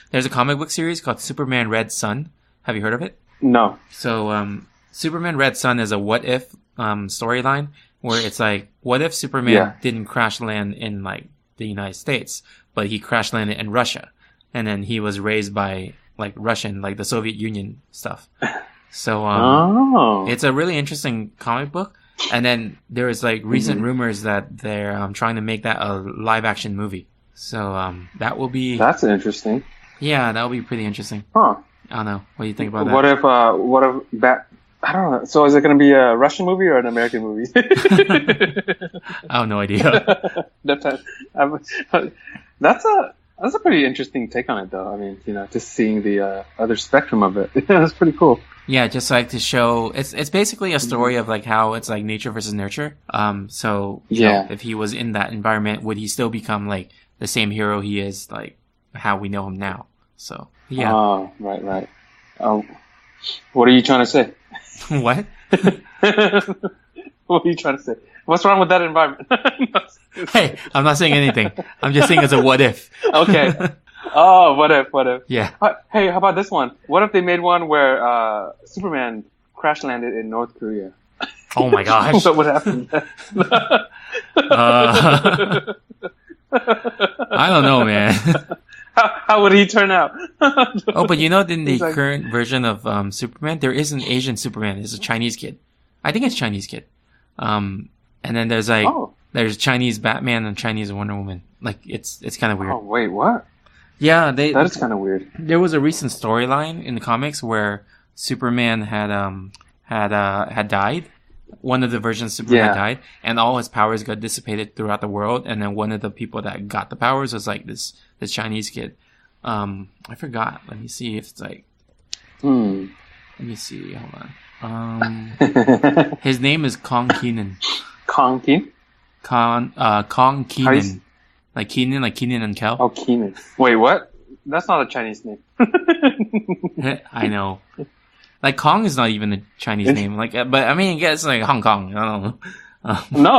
there's a comic book series called Superman Red Sun. Have you heard of it? No. So Superman Red Sun is a what if storyline where it's like, what if Superman Yeah. didn't crash land in like the United States, but he crash landed in Russia, and then he was raised by like Russian, like the Soviet Union stuff. So it's a really interesting comic book. And then there is like recent rumors that they're trying to make that a live action movie. So that will be That's interesting. yeah, that will be pretty interesting. Huh. I don't know. What do you think about that? What if I don't know. So is it going to be a Russian movie or an American movie? I have no idea. That's a pretty interesting take on it, though. I mean, just seeing the other spectrum of it. That's pretty cool. Yeah, just like to show it's basically a story of like how it's like nature versus nurture. So you know, if he was in that environment, would he still become like the same hero he is like how we know him now? So yeah. Oh, right. What are you trying to say? What? What are you trying to say? What's wrong with that environment? Hey, I'm not saying anything. I'm just saying it's a what if. Okay. Oh, what if? Yeah. Hey, how about this one? What if they made one where Superman crash landed in North Korea? Oh my gosh. What would happen? I don't know, man. How would he turn out? Oh, but in the He's like- current version of Superman, there is an Asian Superman. It's a Chinese kid. I think it's Chinese kid. And then there's like there's Chinese Batman and Chinese Wonder Woman. Like it's kind of weird. Oh, wait, what? Yeah, That is kind of weird. there was a recent storyline in the comics where Superman had died. One of the versions of Superman Yeah. died, and all his powers got dissipated throughout the world. And then one of the people that got the powers was like this Chinese kid. I forgot. Let me see if it's like. Let me see. Hold on. His name is Kong Keenan. Kong Keen? Kong Keenan. s- Like Keenan and Kel. Oh, Keenan. Wait, what? That's not a Chinese name. I know. Like Kong is not even a Chinese name. Like, but I mean, it's like Hong Kong. I don't know.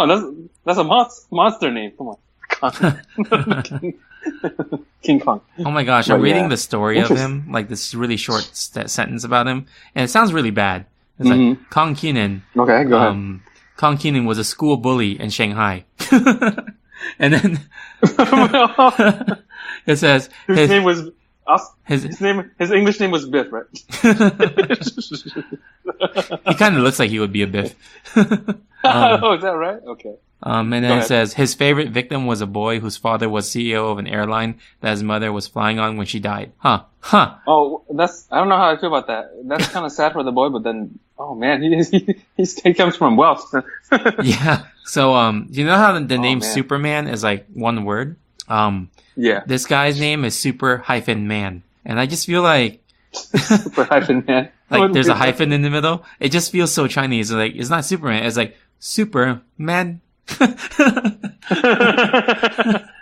No, that's a monster name. Come on. King Kong. Oh my gosh, But I'm reading yeah. the story of him, like this really short sentence about him, and it sounds really bad. It's like Kong Keenan. Okay, go ahead. Kong Keenan was a school bully in Shanghai, and then it says His name was his his English name was Biff, right? he kind of looks like he would be a Biff. Oh, is that right? Okay. And then Go it ahead. says his favorite victim was a boy whose father was CEO of an airline that his mother was flying on when she died. Huh. Oh, I don't know how I feel about that. That's kind of sad for the boy, but then, oh man, he comes from wealth. Yeah. So, do you know how the name man. Superman is like one word? Yeah. This guy's name is Super-Man. And I just feel like, Super hyphen man. like there's a hyphen in the middle. It just feels so Chinese. Like, it's not Superman. It's like Superman.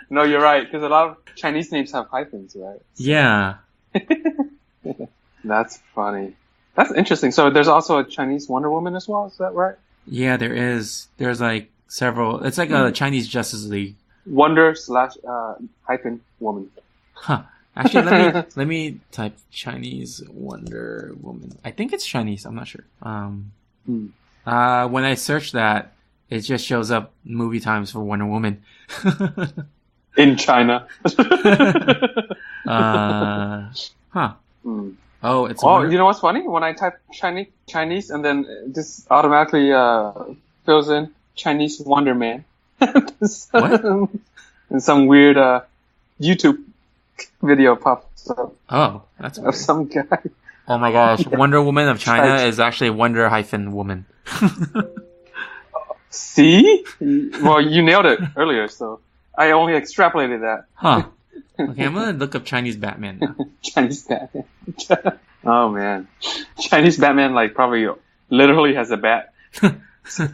No, you're right, because a lot of Chinese names have hyphens, right? Yeah. That's funny. That's interesting. So there's also a Chinese Wonder Woman as well, is that right? Yeah, there is. There's like several. It's like a Chinese Justice League. Wonder hyphen woman. Huh. Actually, let me type Chinese Wonder Woman. I think it's Chinese. I'm not sure. When I search that, it just shows up movie times for Wonder Woman. In China. Huh. Oh, it's. Oh, you know what's funny? When I type Chinese and then it just automatically fills in Chinese Wonder Man. What? And some weird YouTube video pops up Oh, that's of weird. some guy. Oh my gosh, Wonder Woman of China is actually Wonder-Woman. See? Well, you nailed it earlier, so I only extrapolated that. Huh. Okay, I'm gonna look up Chinese Batman now. Chinese Batman. Oh man. Chinese Batman like probably literally has a bat.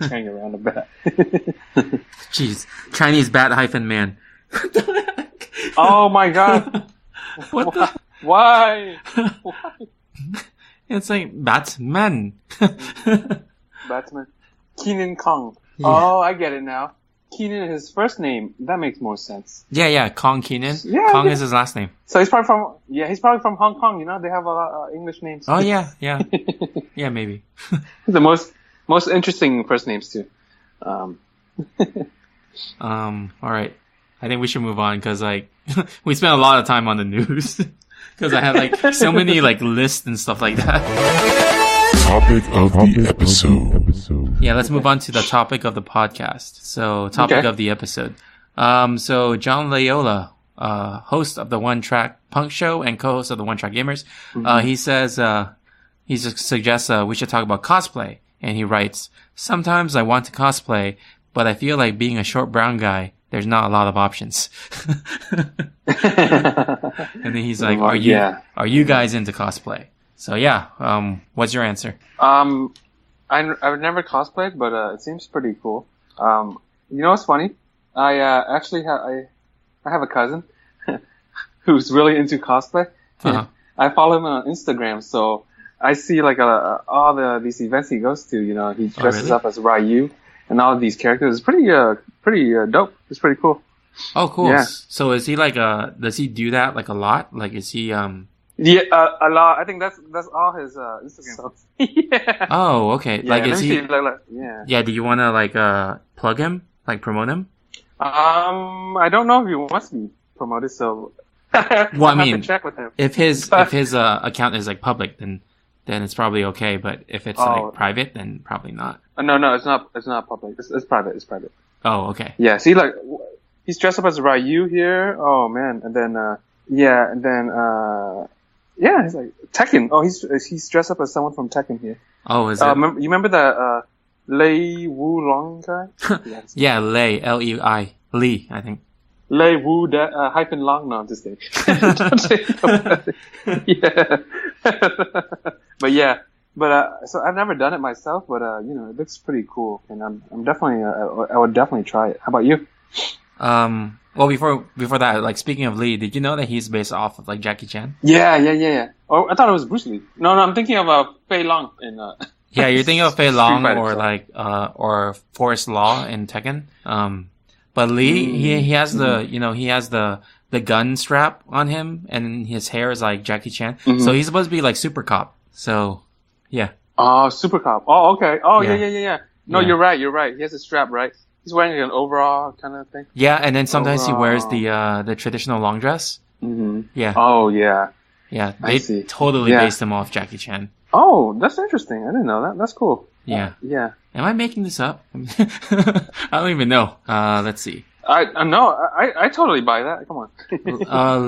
Carrying around a bat. Jeez. Chinese Bat-Man. What the heck? Oh my god. What the? Why? It's like Batman. Batman. Keenan Kong. Yeah. Oh, I get it now. Keenan is his first name. That makes more sense. Yeah, Kong Keenan. Yeah, Kong yeah. is his last name. So he's probably from Hong Kong, you know? They have a lot of English names. Oh yeah. Yeah, maybe. The most interesting first names too. Alright. I think we should move on because like, we spent a lot of time on the news. Because I have like so many like lists and stuff like that. Topic of the episode. Yeah, let's move on to the topic of the podcast. So, topic Okay. of the episode. So John Layola, host of the OneTrackPunk Show and co-host of the One Track Gamers, he says, he suggests we should talk about cosplay. And he writes, "Sometimes I want to cosplay, but I feel like being a short brown guy, there's not a lot of options." And then he's like, "Are you guys into cosplay?" So yeah, what's your answer? I've never cosplayed, but it seems pretty cool. You know what's funny? I actually I have a cousin who's really into cosplay. Uh-huh. I follow him on Instagram, so I see like all these events he goes to. You know, he dresses really? up as Ryu and all of these characters. It's pretty dope. It's pretty cool. Oh, cool. Yeah. So is he like does he do that like a lot? Like is he Yeah, a lot. I think that's all his Instagram. Yeah. Oh, okay. Yeah, like let is me he see, like, yeah. Yeah, do you want to like plug him? Like promote him? I don't know if he wants to be promoted, so Well, I I'll have mean, to check with him. if his account is like public, then it's probably okay, but if it's like private, then probably not. No, it's not public. It's private. It's private. Oh, okay. Yeah, see, like he's dressed up as Ryu here. Oh man, and then yeah, he's like Tekken. Oh, he's dressed up as someone from Tekken here. Oh, is it? You remember that Lei Wu Long guy? Yes. Yeah, Lei, L-E-I, Lee, I think. Lei Wu hyphen Long. No, I'm just kidding. Yeah. So I've never done it myself, but you know, it looks pretty cool, and I'm definitely I would definitely try it. How about you? Well, before that, like speaking of Lee, did you know that he's based off of like Jackie Chan? Yeah. Oh, I thought it was Bruce Lee. No, I'm thinking of Fei Long in. Yeah, you're thinking of Fei Long Fighter, or so. like or Forrest Law in Tekken. But Lee, he has the gun strap on him, and his hair is like Jackie Chan. So he's supposed to be like super cop. So, yeah. Oh, Super Cop. Oh, okay. Oh, yeah. No, Yeah. You're right. He has a strap, right? He's wearing an overall kind of thing. Yeah, and then sometimes he wears Overall. the traditional long dress. Mm-hmm. Yeah. Oh, yeah. Yeah, I they see. totally Yeah. based him off Jackie Chan. Oh, that's interesting. I didn't know that. That's cool. Yeah. Yeah. Am I making this up? I don't even know. Let's see. I totally buy that. Come on.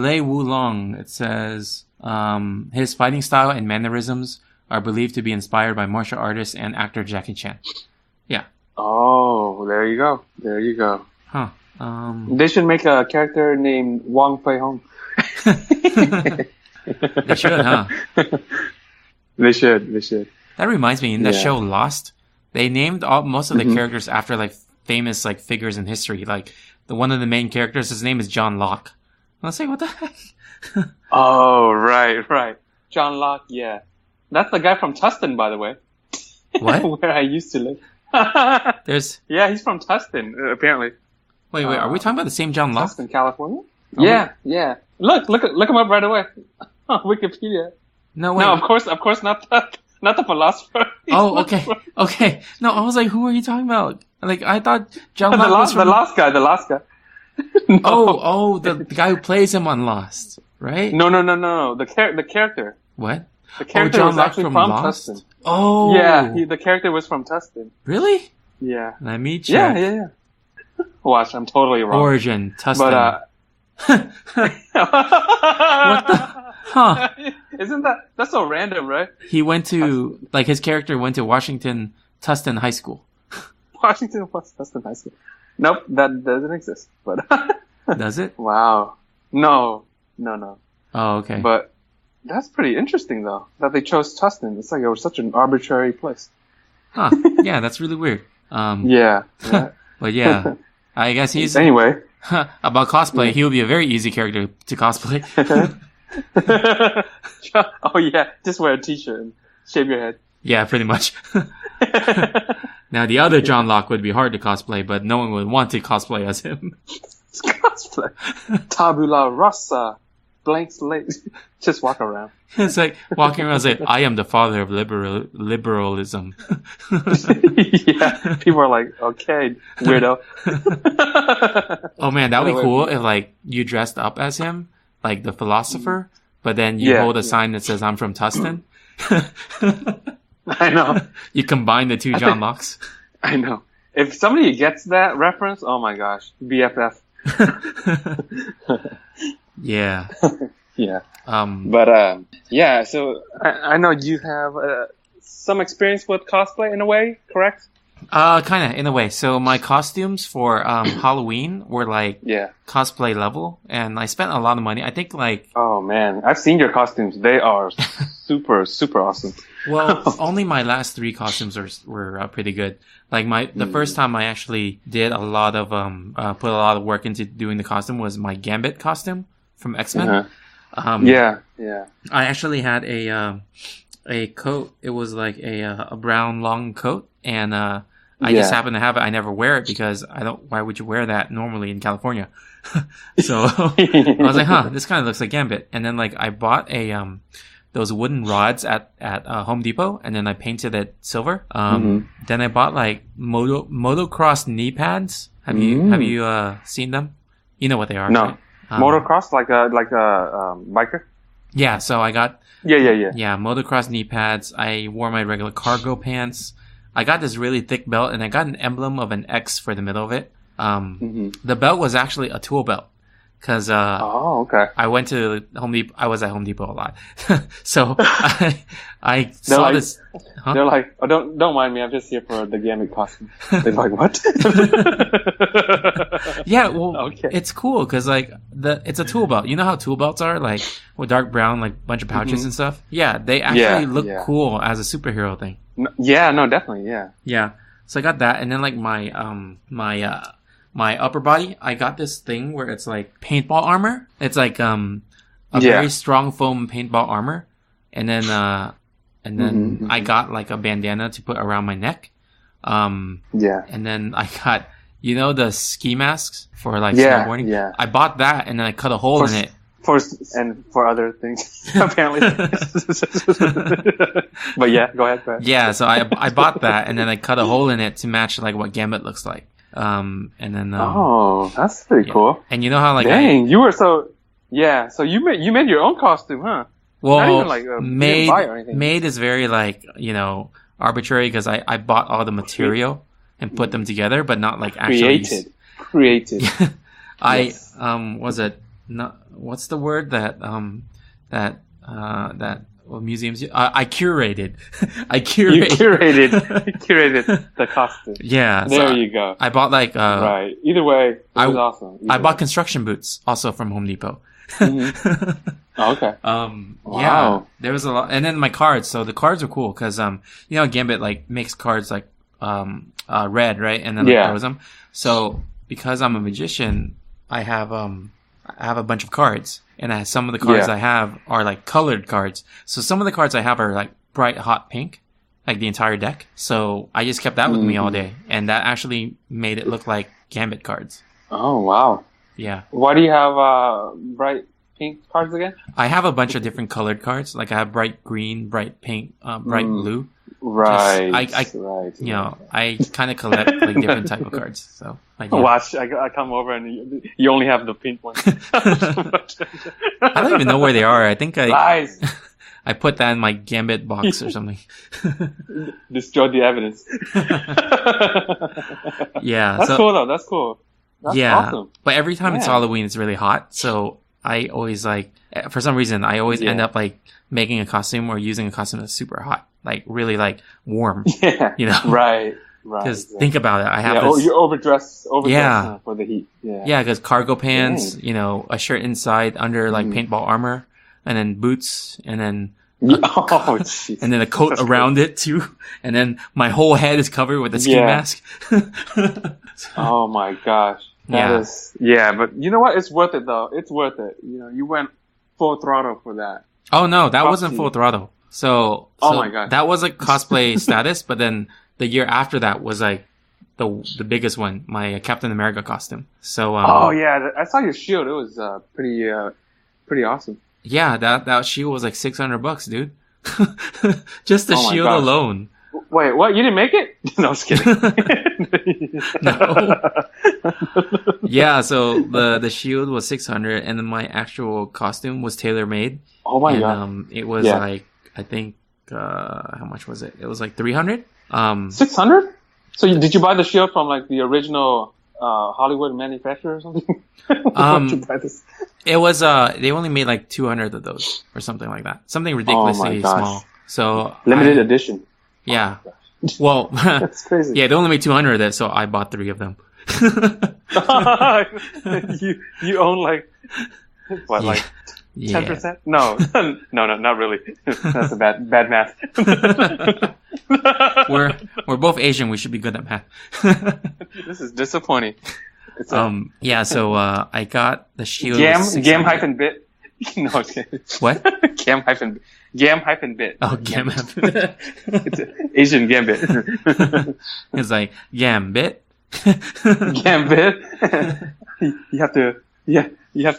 Lei Wulong, it says, his fighting style and mannerisms are believed to be inspired by martial artist and actor Jackie Chan. Yeah. Oh, there you go. Huh. They should make a character named Wong Fei Hong. They should, huh? They should. That reminds me, in the Yeah. show Lost, they named most of the characters after like famous like figures in history. Like one of the main characters, his name is John Locke. I was like, what the heck? Oh, right. John Locke, yeah. That's the guy from Tustin, by the way. What? Where I used to live. There's Yeah, he's from Tustin, apparently. wait, are we talking about the same John Locke? Tustin, California? Yeah. Look him up right away. On Wikipedia. No, wait. No, of course not the philosopher. He's Oh, not okay. No, I was like, who are you talking about? Like, I thought John the Locke was from... last guy. No. Oh, the guy who plays him on Lost, right? No. The character. What? The character John was Locke actually from from Lost? Tustin. Oh. Yeah, the character was from Tustin. Really? Yeah. Let me check. Yeah. Watch, I'm totally wrong. Origin, Tustin. But What the? Huh. Isn't that's so random, right? He went to, like, his character went to Washington Tustin High School. Washington Tustin High School. Nope, that doesn't exist. But Does it? wow. No. Oh, okay. But that's pretty interesting, though, that they chose Tustin. It's like it was such an arbitrary place. Huh. Yeah, that's really weird. Yeah. But yeah, I guess he's... Anyway. About cosplay, he would be a very easy character to cosplay. Oh, yeah. Just wear a t-shirt and shave your head. Yeah, pretty much. Now, the other John Locke would be hard to cosplay, but no one would want to cosplay as him. Cosplay. Tabula rasa. Blank slate. Just walk around. It's like walking around and say, I am the father of liberalism. Yeah. People are like, okay, weirdo. Oh man, that would be cool if like you dressed up as him, like the philosopher, but then you hold a sign that says, I'm from Tustin. I know. You combine the two John Locks. I know. If somebody gets that reference, oh my gosh, BFF. Yeah. Yeah. But yeah, so I know you have some experience with cosplay in a way, correct? Kind of, in a way. So my costumes for Halloween were like cosplay level, and I spent a lot of money. I think like... Oh man, I've seen your costumes. They are super, super awesome. Well, only my last 3 costumes were pretty good. Like the first time I actually did a lot of put a lot of work into doing the costume was my Gambit costume from X-Men. Yeah. I actually had a coat. It was like a brown long coat, and I just happened to have it. I never wear it because I don't. Why would you wear that normally in California? So I was like, this kind of looks like Gambit. And then like I bought those wooden rods at Home Depot, and then I painted it silver. Then I bought like motocross knee pads. Have you seen them? You know what they are? No. Right? Motocross, like a biker. Yeah. So I got. Yeah. Yeah, motocross knee pads. I wore my regular cargo pants. I got this really thick belt, and I got an emblem of an X for the middle of it. The belt was actually a tool belt. Cause, okay. I went to Home Depot. I was at Home Depot a lot. So I saw this. Huh? They're like, oh, don't mind me. I'm just here for the Gambit costume. They're like, what? Yeah, well, It's cool because like it's a tool belt. You know how tool belts are, like with dark brown, like bunch of pouches and stuff. Yeah, they actually look cool as a superhero thing. No, yeah, no, definitely, yeah. Yeah, so I got that, and then like my upper body, I got this thing where it's like paintball armor. It's like a very strong foam paintball armor, and then I got like a bandana to put around my neck. And then I got the ski masks for like snowboarding. Yeah. I bought that, and then I cut a hole in it. For other things, apparently. But yeah, go ahead. Yeah, so I bought that, and then I cut a hole in it to match like what Gambit looks like. And then that's pretty cool. And you know how like you were so you made your own costume, huh? Well, not even like made or anything. Made is very like arbitrary because I bought all the material and put them together, but not like actually created. Was it not? What's the word that museums? I curated. You curated the costume. Yeah. There you go. I bought like right. Either way, it was awesome. I bought construction boots also from Home Depot. Okay. Wow. Yeah, there was a lot, and then my cards. So the cards are cool because Gambit like makes cards like red, right, and then throws them. So because I'm a magician, I have a bunch of cards, and some of the cards I have are like colored cards. So some of the cards I have are like bright hot pink, like the entire deck. So I just kept that with me all day, and that actually made it look like Gambit cards. Oh wow! Yeah. Why do you have bright pink cards again? I have a bunch of different colored cards. Like I have bright green, bright pink, bright blue. Right. I kind of collect like different type of cards. So watch, I come over and you only have the pink ones. I don't even know where they are. I think Lies. I put that in my Gambit box or something. Destroyed the evidence. Yeah. That's cool though. That's cool. That's awesome. But every time it's Man. Halloween, it's really hot. So I always like, for some reason, I always end up like making a costume or using a costume that's super hot, like really like warm. Yeah. You know? Right. Because Exactly. think about it, I have Oh, this. you're overdressed for the heat. Yeah. Yeah, because cargo pants, you know, a shirt inside under like paintball armor, and then boots, and then Oh, jeez. and then a coat around it too, and then my whole head is covered with a ski mask. Oh my gosh. That is, but you know what? It's worth it though. It's worth it. You know, you went full throttle for that. Oh no, that wasn't full throttle. So oh my gosh. That was like cosplay status, but then the year after that was like the biggest one, my Captain America costume. So oh yeah, I saw your shield. It was pretty awesome. Yeah, that shield was like $600, dude. Just the shield gosh. alone. Wait, what? You didn't make it? No, I was kidding. No. Yeah, so the shield was 600, and then my actual costume was tailor made. Oh my god! It was like, I think how much was it? It was like 300. 600? So did you buy the shield from like the original Hollywood manufacturer or something? Where'd you buy this? It was they only made like 200 of those or something like that. Something ridiculously small. So limited edition. Yeah. Well, that's crazy. Yeah, they only made 200 of that, so I bought 3 of them. you own like what, like 10%? No, not really. That's a bad math. We're both Asian. We should be good at math. This is disappointing. Yeah. So I got the shield. Gam hyphen bit. No, okay. What? Gam hyphen bit. Oh, gam hyphen. It's Asian gambit. It's like gambit. Gambit. You have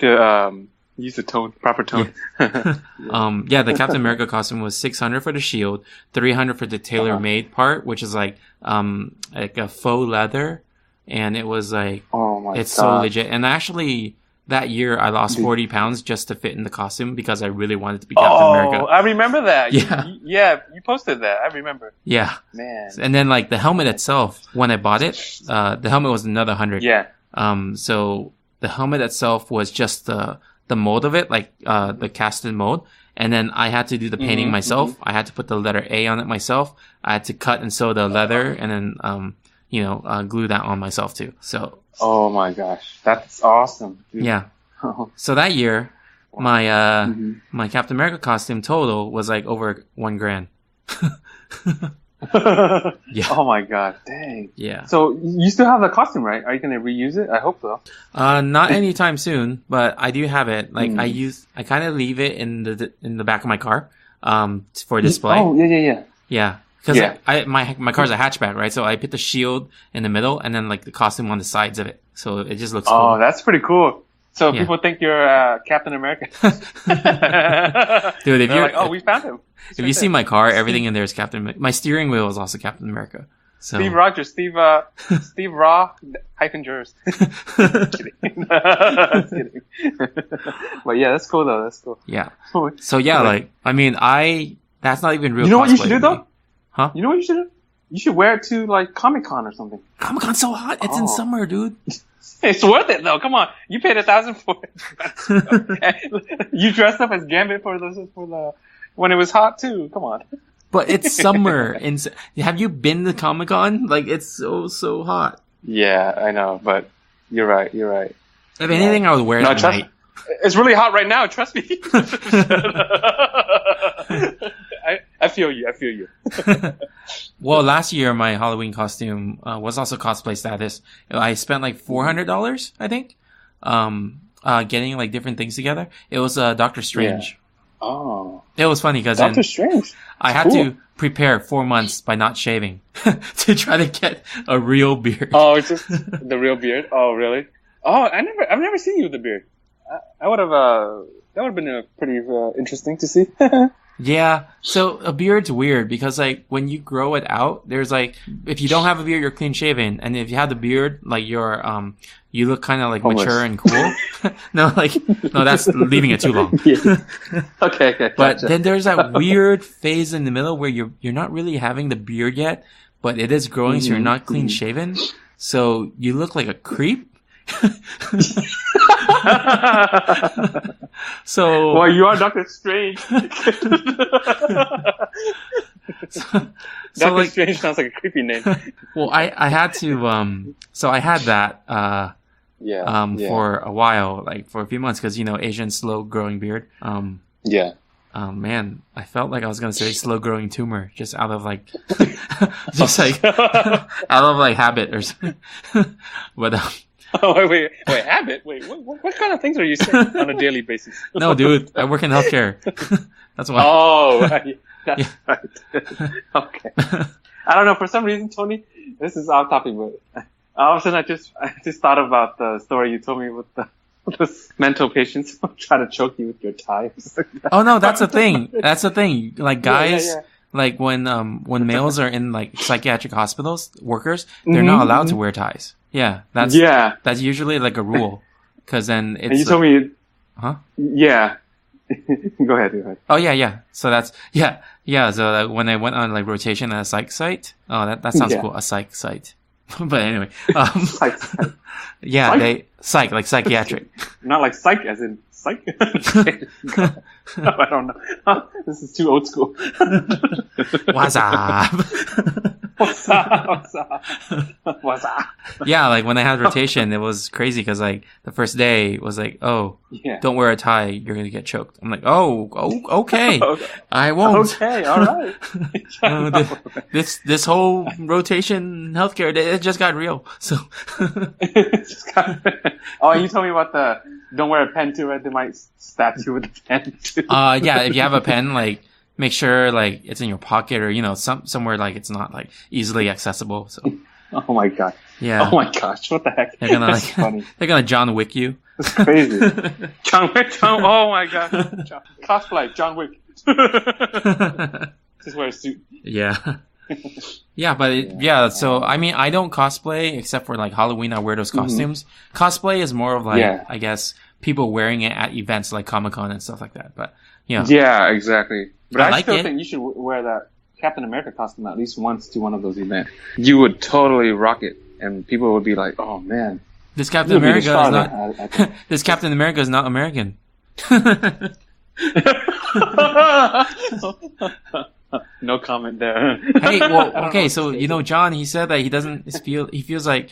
to use the proper tone. Yeah, the Captain America costume was 600 for the shield, 300 for the tailor-made part, which is like a faux leather, and it was like, it's so legit. And actually, that year I lost 40 pounds just to fit in the costume because I really wanted to be Captain America. I remember that. Yeah, you posted that. I remember. Yeah, man. And then like the helmet itself, when I bought it, the helmet was another 100. Yeah. So the helmet itself was just the mold of it, like the casted mold, and then I had to do the painting myself. I had to put the letter A on it myself. I had to cut and sew the leather, and then glue that on myself too. So. Oh my gosh, that's awesome. Dude. Yeah. So that year, my my Captain America costume total was like over $1,000. Yeah. Oh my god, dang. Yeah. So you still have the costume, right? Are you gonna reuse it? I hope so. Not anytime soon, but I do have it. Like I kind of leave it in the back of my car, for display. Oh yeah. Yeah. Because my car's a hatchback, right? So I put the shield in the middle and then like the costume on the sides of it. So it just looks cool. Oh, that's pretty cool. So people think you're Captain America. Dude, if you're like, we found him. If you see my car, everything in there is Captain America. My steering wheel is also Captain America. So. Steve Rogers, Steve Raw hyphen Jers. Kidding. Kidding. But yeah, that's cool though. That's cool. Yeah. So yeah, like I mean, that's not even real. You know what you should do though? Huh? You know what you should do? You should wear it to like Comic-Con or something. Comic-Con's so hot. It's in summer, dude. It's worth it though. Come on, you paid $1,000 for it. You dressed up as Gambit for the when it was hot too. Come on. But it's summer. Have you been to Comic-Con? Like it's so hot. Yeah, I know, but you're right. If anything, I would wear it at night. It's really hot right now. Trust me. I feel you. Well, last year my Halloween costume was also cosplay status. I spent like $400, I think, getting like different things together. It was Doctor Strange. Yeah. Oh, it was funny because Doctor Strange. I had to prepare 4 months by not shaving to try to get a real beard. Oh, it's just the real beard. Oh, really? Oh, I've never seen you with a beard. I would have. That would have been pretty interesting to see. Yeah. So a beard's weird because like when you grow it out, there's like if you don't have a beard, you're clean shaven, and if you have the beard, like you're you look kind of like Homeless. mature and cool. No, that's leaving it too long. Yeah. Okay. But Gotcha. then there's that weird phase in the middle where you're not really having the beard yet, but it is growing, so you're not clean shaven. So you look like a creep. So Well, you are Doctor Strange. Doctor like, Strange sounds like a creepy name. well, I had to so I had that Yeah. for a while, like for a few months, because Asian slow growing beard. Yeah. Man, I felt like I was gonna say slow growing tumor, just out of like, just like out of like habit or something. But Oh, wait, habit? Wait, what kind of things are you saying on a daily basis? no, dude, I work in healthcare. That's why. Oh, right. That's right. Okay. I don't know, for some reason, Tony, this is off topic, but all of a sudden I just thought about the story you told me with the mental patients try to choke you with your tie. Oh no, that's the thing. That's the thing. Like guys, Yeah. like when males are in like psychiatric hospitals, workers, they're not allowed to wear ties. Yeah, that's usually like a rule. Because then it's. And you told me. Huh? Yeah. Go ahead. Oh yeah. So that's So like, when I went on like rotation at a psych site, that sounds cool. A psych site. But anyway, Psych. yeah, Psych? they psych like psychiatric. Not like psych as in psych. No, I don't know. This is too old school. What's up? What's up? Yeah, like when I had rotation, it was crazy because like the first day was like, oh, Yeah. don't wear a tie, you're gonna get choked. I'm like, oh, okay, I won't. Okay, all right. This whole rotation healthcare, it just got real. So, Oh, and you told me about the don't wear a pen too, right? They might stab you with a pen too. yeah, if you have a pen, like make sure like it's in your pocket or somewhere like it's not like easily accessible. So, Oh my god. yeah, Oh my gosh, what the heck? they're gonna That's funny. they're gonna John Wick you. That's crazy. John Wick. Oh my god. Cosplay. John Wick. Just wear a suit. Yeah. Yeah, but so, I mean, I don't cosplay except for like Halloween. I wear those costumes. Cosplay is more of like, I guess, people wearing it at events like Comic-Con and stuff like that. But, Yeah, exactly. But I I like still it. think you should wear that Captain America costume at least once to one of those events. You would totally rock it, and people would be like, "Oh man, this Captain you'll be the America star is of not, that." I think. this Captain America is not American. No comment there. Hey, well, okay, so, John, he said that he feels like,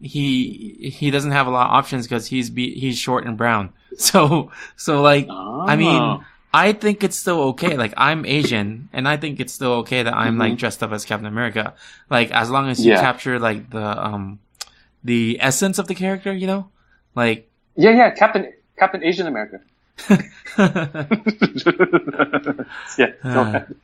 he doesn't have a lot of options because he's short and brown. So like, I mean, I think it's still okay. Like, I'm Asian, and I think it's still okay that I'm like dressed up as Captain America. Like, as long as you capture like the essence of the character, like. Yeah, Captain Asian America. Yeah. Go ahead.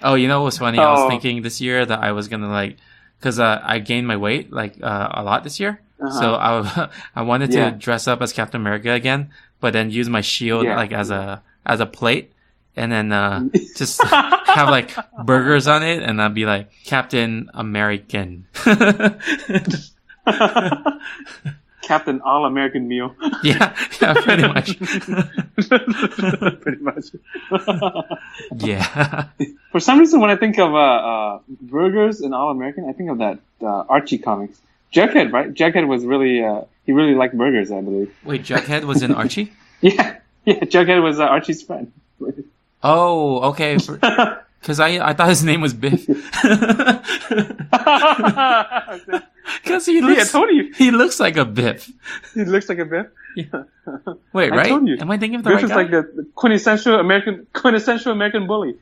Oh, you know what's funny? I was thinking this year that I was gonna like, cause I gained my weight like a lot this year, so I wanted to dress up as Captain America again, but then use my shield like as a plate, and then just have like burgers on it, and I'd be like Captain American. Captain All-American Meal. Yeah, pretty much. Pretty much. Yeah. For some reason, when I think of burgers and All-American, I think of that Archie comics. Jughead, right? Jughead was really, he really liked burgers, I believe. Wait, Jughead was in Archie? Yeah, Jughead was Archie's friend. Oh, okay. Because I thought his name was Biff. Because he looks like a Biff. He looks like a Biff? Yeah. Wait, right? told you. Am I thinking of the Biff right is guy? like the quintessential American bully.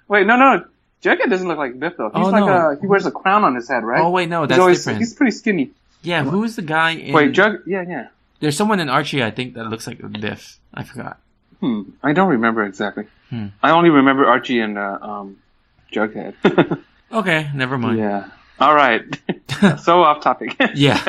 Wait, no. Jughead doesn't look like Biff, though. He's he wears a crown on his head, right? Oh, wait, no, that's different. He's pretty skinny. Yeah, who's the guy in... Wait, yeah. There's someone in Archie, I think, that looks like a Biff. I forgot. I don't remember exactly. I only remember Archie and Jughead. Okay, never mind. Yeah. All right. So off topic. Yeah.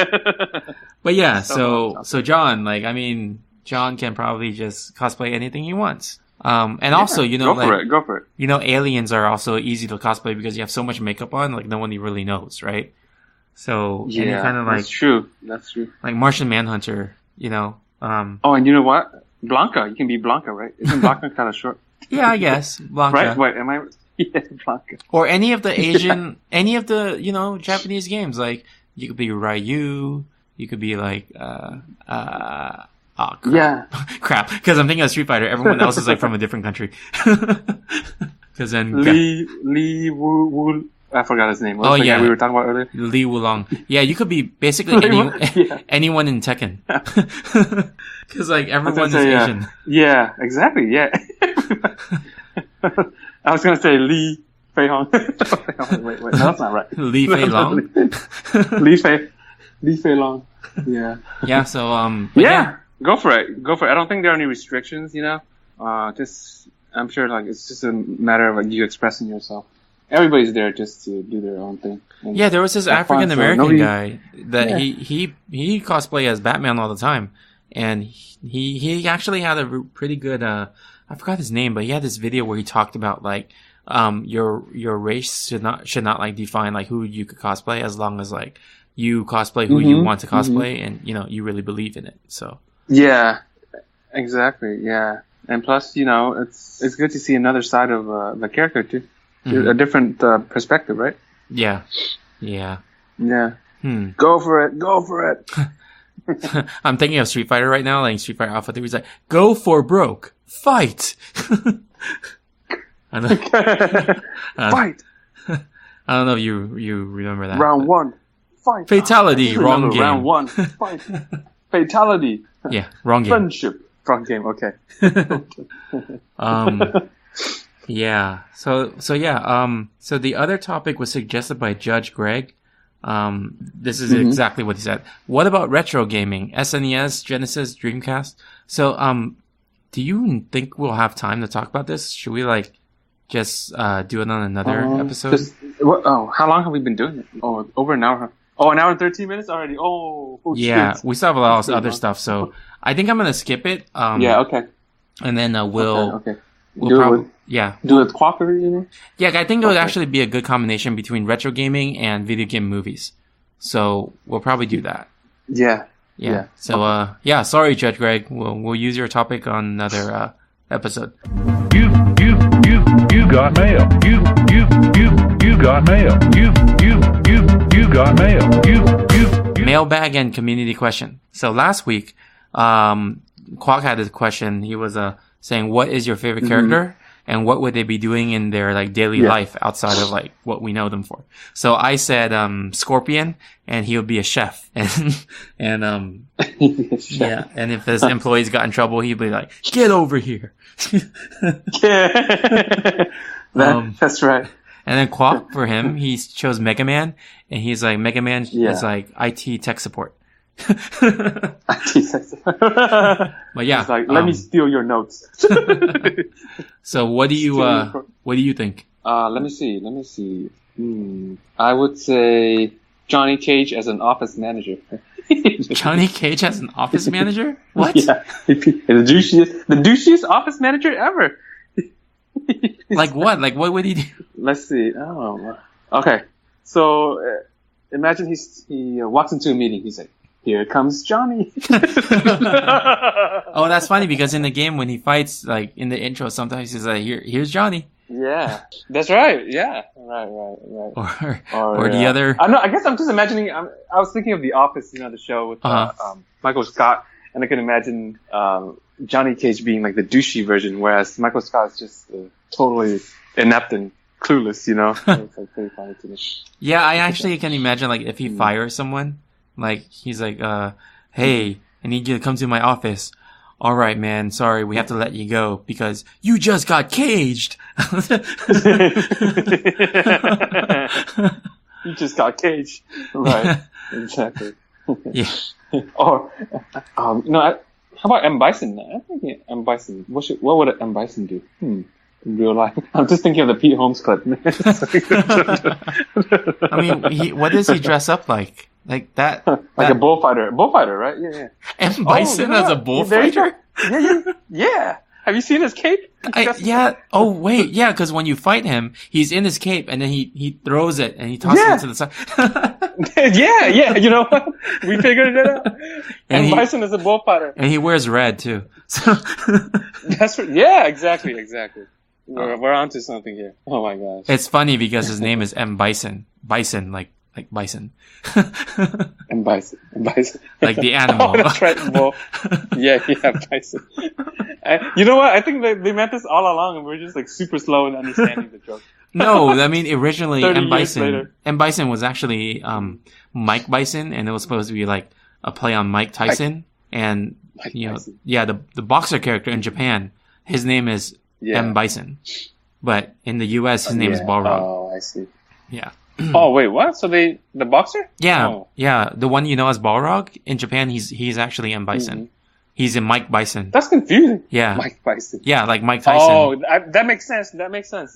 But yeah, so John, like, I mean, John can probably just cosplay anything he wants. And also, you know, go for it. You know, aliens are also easy to cosplay because you have so much makeup on, like no one really knows, right? So Yeah, kind of like that's true. That's true. like Martian Manhunter, you know. Oh, and you know what? Blanca, you can be Blanca, right? Isn't Blanca kind of short? Yeah, I guess Blanca. Right? Wait, am I? Yeah, Blanca. Or any of the Asian, any of the, you know, Japanese games. Like you could be Ryu, you could be like oh crap. Yeah. Crap, because I'm thinking of Street Fighter. Everyone else is like from a different country. Because then Lee Wu. I forgot his name. What's the guy we were talking about earlier? Li Wulong. Yeah, you could be basically anyone in Tekken. Because like everyone's Asian. Yeah, exactly. Yeah. I was gonna say Li Fei Hong. wait, no, that's not right. Li Fei Long. Li Fei Long. Yeah. Yeah. So yeah, go for it. Go for it. I don't think there are any restrictions. You know, just I'm sure like it's just a matter of like you expressing yourself. Everybody's there just to do their own thing. Yeah, there was this African American guy that he cosplay as Batman all the time, and he actually had a pretty good I forgot his name, but he had this video where he talked about like your race should not like define like who you could cosplay, as long as like you cosplay who you want to cosplay, and you know you really believe in it. So yeah, exactly. Yeah, and plus you know it's good to see another side of the character too. A different perspective, right? Yeah. Go for it. I'm thinking of Street Fighter right now, like Street Fighter Alpha 3. He's like, "Go for broke, fight." Fight. I don't know if you remember that. Round 1, fight. Fatality. Wrong game. Round 1, fight. Fatality. Yeah, wrong game. Friendship. Wrong game. Okay. Yeah. So the other topic was suggested by Judge Greg. This is exactly what he said. What about retro gaming? SNES, Genesis, Dreamcast? So, do you think we'll have time to talk about this? Should we like just do it on another episode? How long have we been doing it? Oh, over an hour. Huh? Oh, an hour and 13 minutes already. Yeah, we still have a lot of other stuff. So I think I'm gonna skip it. Yeah. Okay. And then we'll. Okay. We'll do probably, it with, yeah. Do it with Quoc, you know? Yeah, I think it would actually be a good combination between retro gaming and video game movies. So we'll probably do that. Yeah. So sorry, Judge Greg. We'll use your topic on another episode. You got mail. You got mail. You got mail. Mailbag and community question. So last week, Quoc had a question. He was saying, what is your favorite character and what would they be doing in their like daily life outside of like what we know them for? So I said Scorpion, and he would be a chef, and yeah, and if his employees got in trouble, he'd be like, get over here. That's right. And then Quoc, for him, he chose Mega Man, and he's like, Mega Man is like IT tech support. But yeah, it's like, let me steal your notes. So what do you think? Let me see. I would say Johnny Cage as an office manager. Johnny Cage as an office manager? What? Yeah, the douchiest office manager ever. Like what? Like what would he do? Let's see. Oh, okay. So imagine he walks into a meeting. He's like, "Here comes Johnny." Oh, that's funny because in the game when he fights, like in the intro, sometimes he's like, "Here's Johnny." Yeah, that's right. Yeah, right. Or the other. I know. I guess I'm just imagining. I was thinking of The Office, the show with Michael Scott, and I can imagine Johnny Cage being like the douchey version, whereas Michael Scott is just totally inept and clueless. So it's like pretty funny to me. Yeah, I actually can imagine like if he fires someone, like he's like, "Hey, I need you to come to my office." All right, man. Sorry, we have to let you go because you just got caged. You just got caged. Right. Exactly. Yeah. Or, how about M. Bison? I'm thinking M. Bison. What would M. Bison do? In real life. I'm just thinking of the Pete Holmes clip. I mean, what does he dress up like? Like that. Like a bullfighter. Bullfighter, right? Yeah, yeah. M. Bison you know as a what? bullfighter? Yeah. Have you seen his cape? Yeah. Oh, wait. Yeah, because when you fight him, he's in his cape, and then he throws it, and he tosses it to the side. yeah. You know what? We figured it out. And Bison is a bullfighter. And he wears red, too. So That's right. Yeah, exactly. We're onto something here. Oh my gosh. it's funny because his name is M. Bison. Bison, like bison. And Bison. Like the animal. Oh, that's right. Well, yeah, Bison. You know what? I think they meant this all along, and we're just like super slow in understanding the joke. No, I mean originally 30 M. years Bison. later. M. Bison was actually Mike Bison, and it was supposed to be like a play on Mike Tyson. And Mike you know, Tyson. yeah, the boxer character in Japan, his name is M. Bison, but in the U.S. his name is Balrog. Oh, I see. Yeah. Oh wait, what? So the boxer? Yeah, Oh. yeah. The one you know as Balrog in Japan, he's actually M. Bison. Mm-hmm. He's in Mike Bison. That's confusing. Yeah. Mike Bison. Yeah, like Mike Tyson. Oh, that makes sense.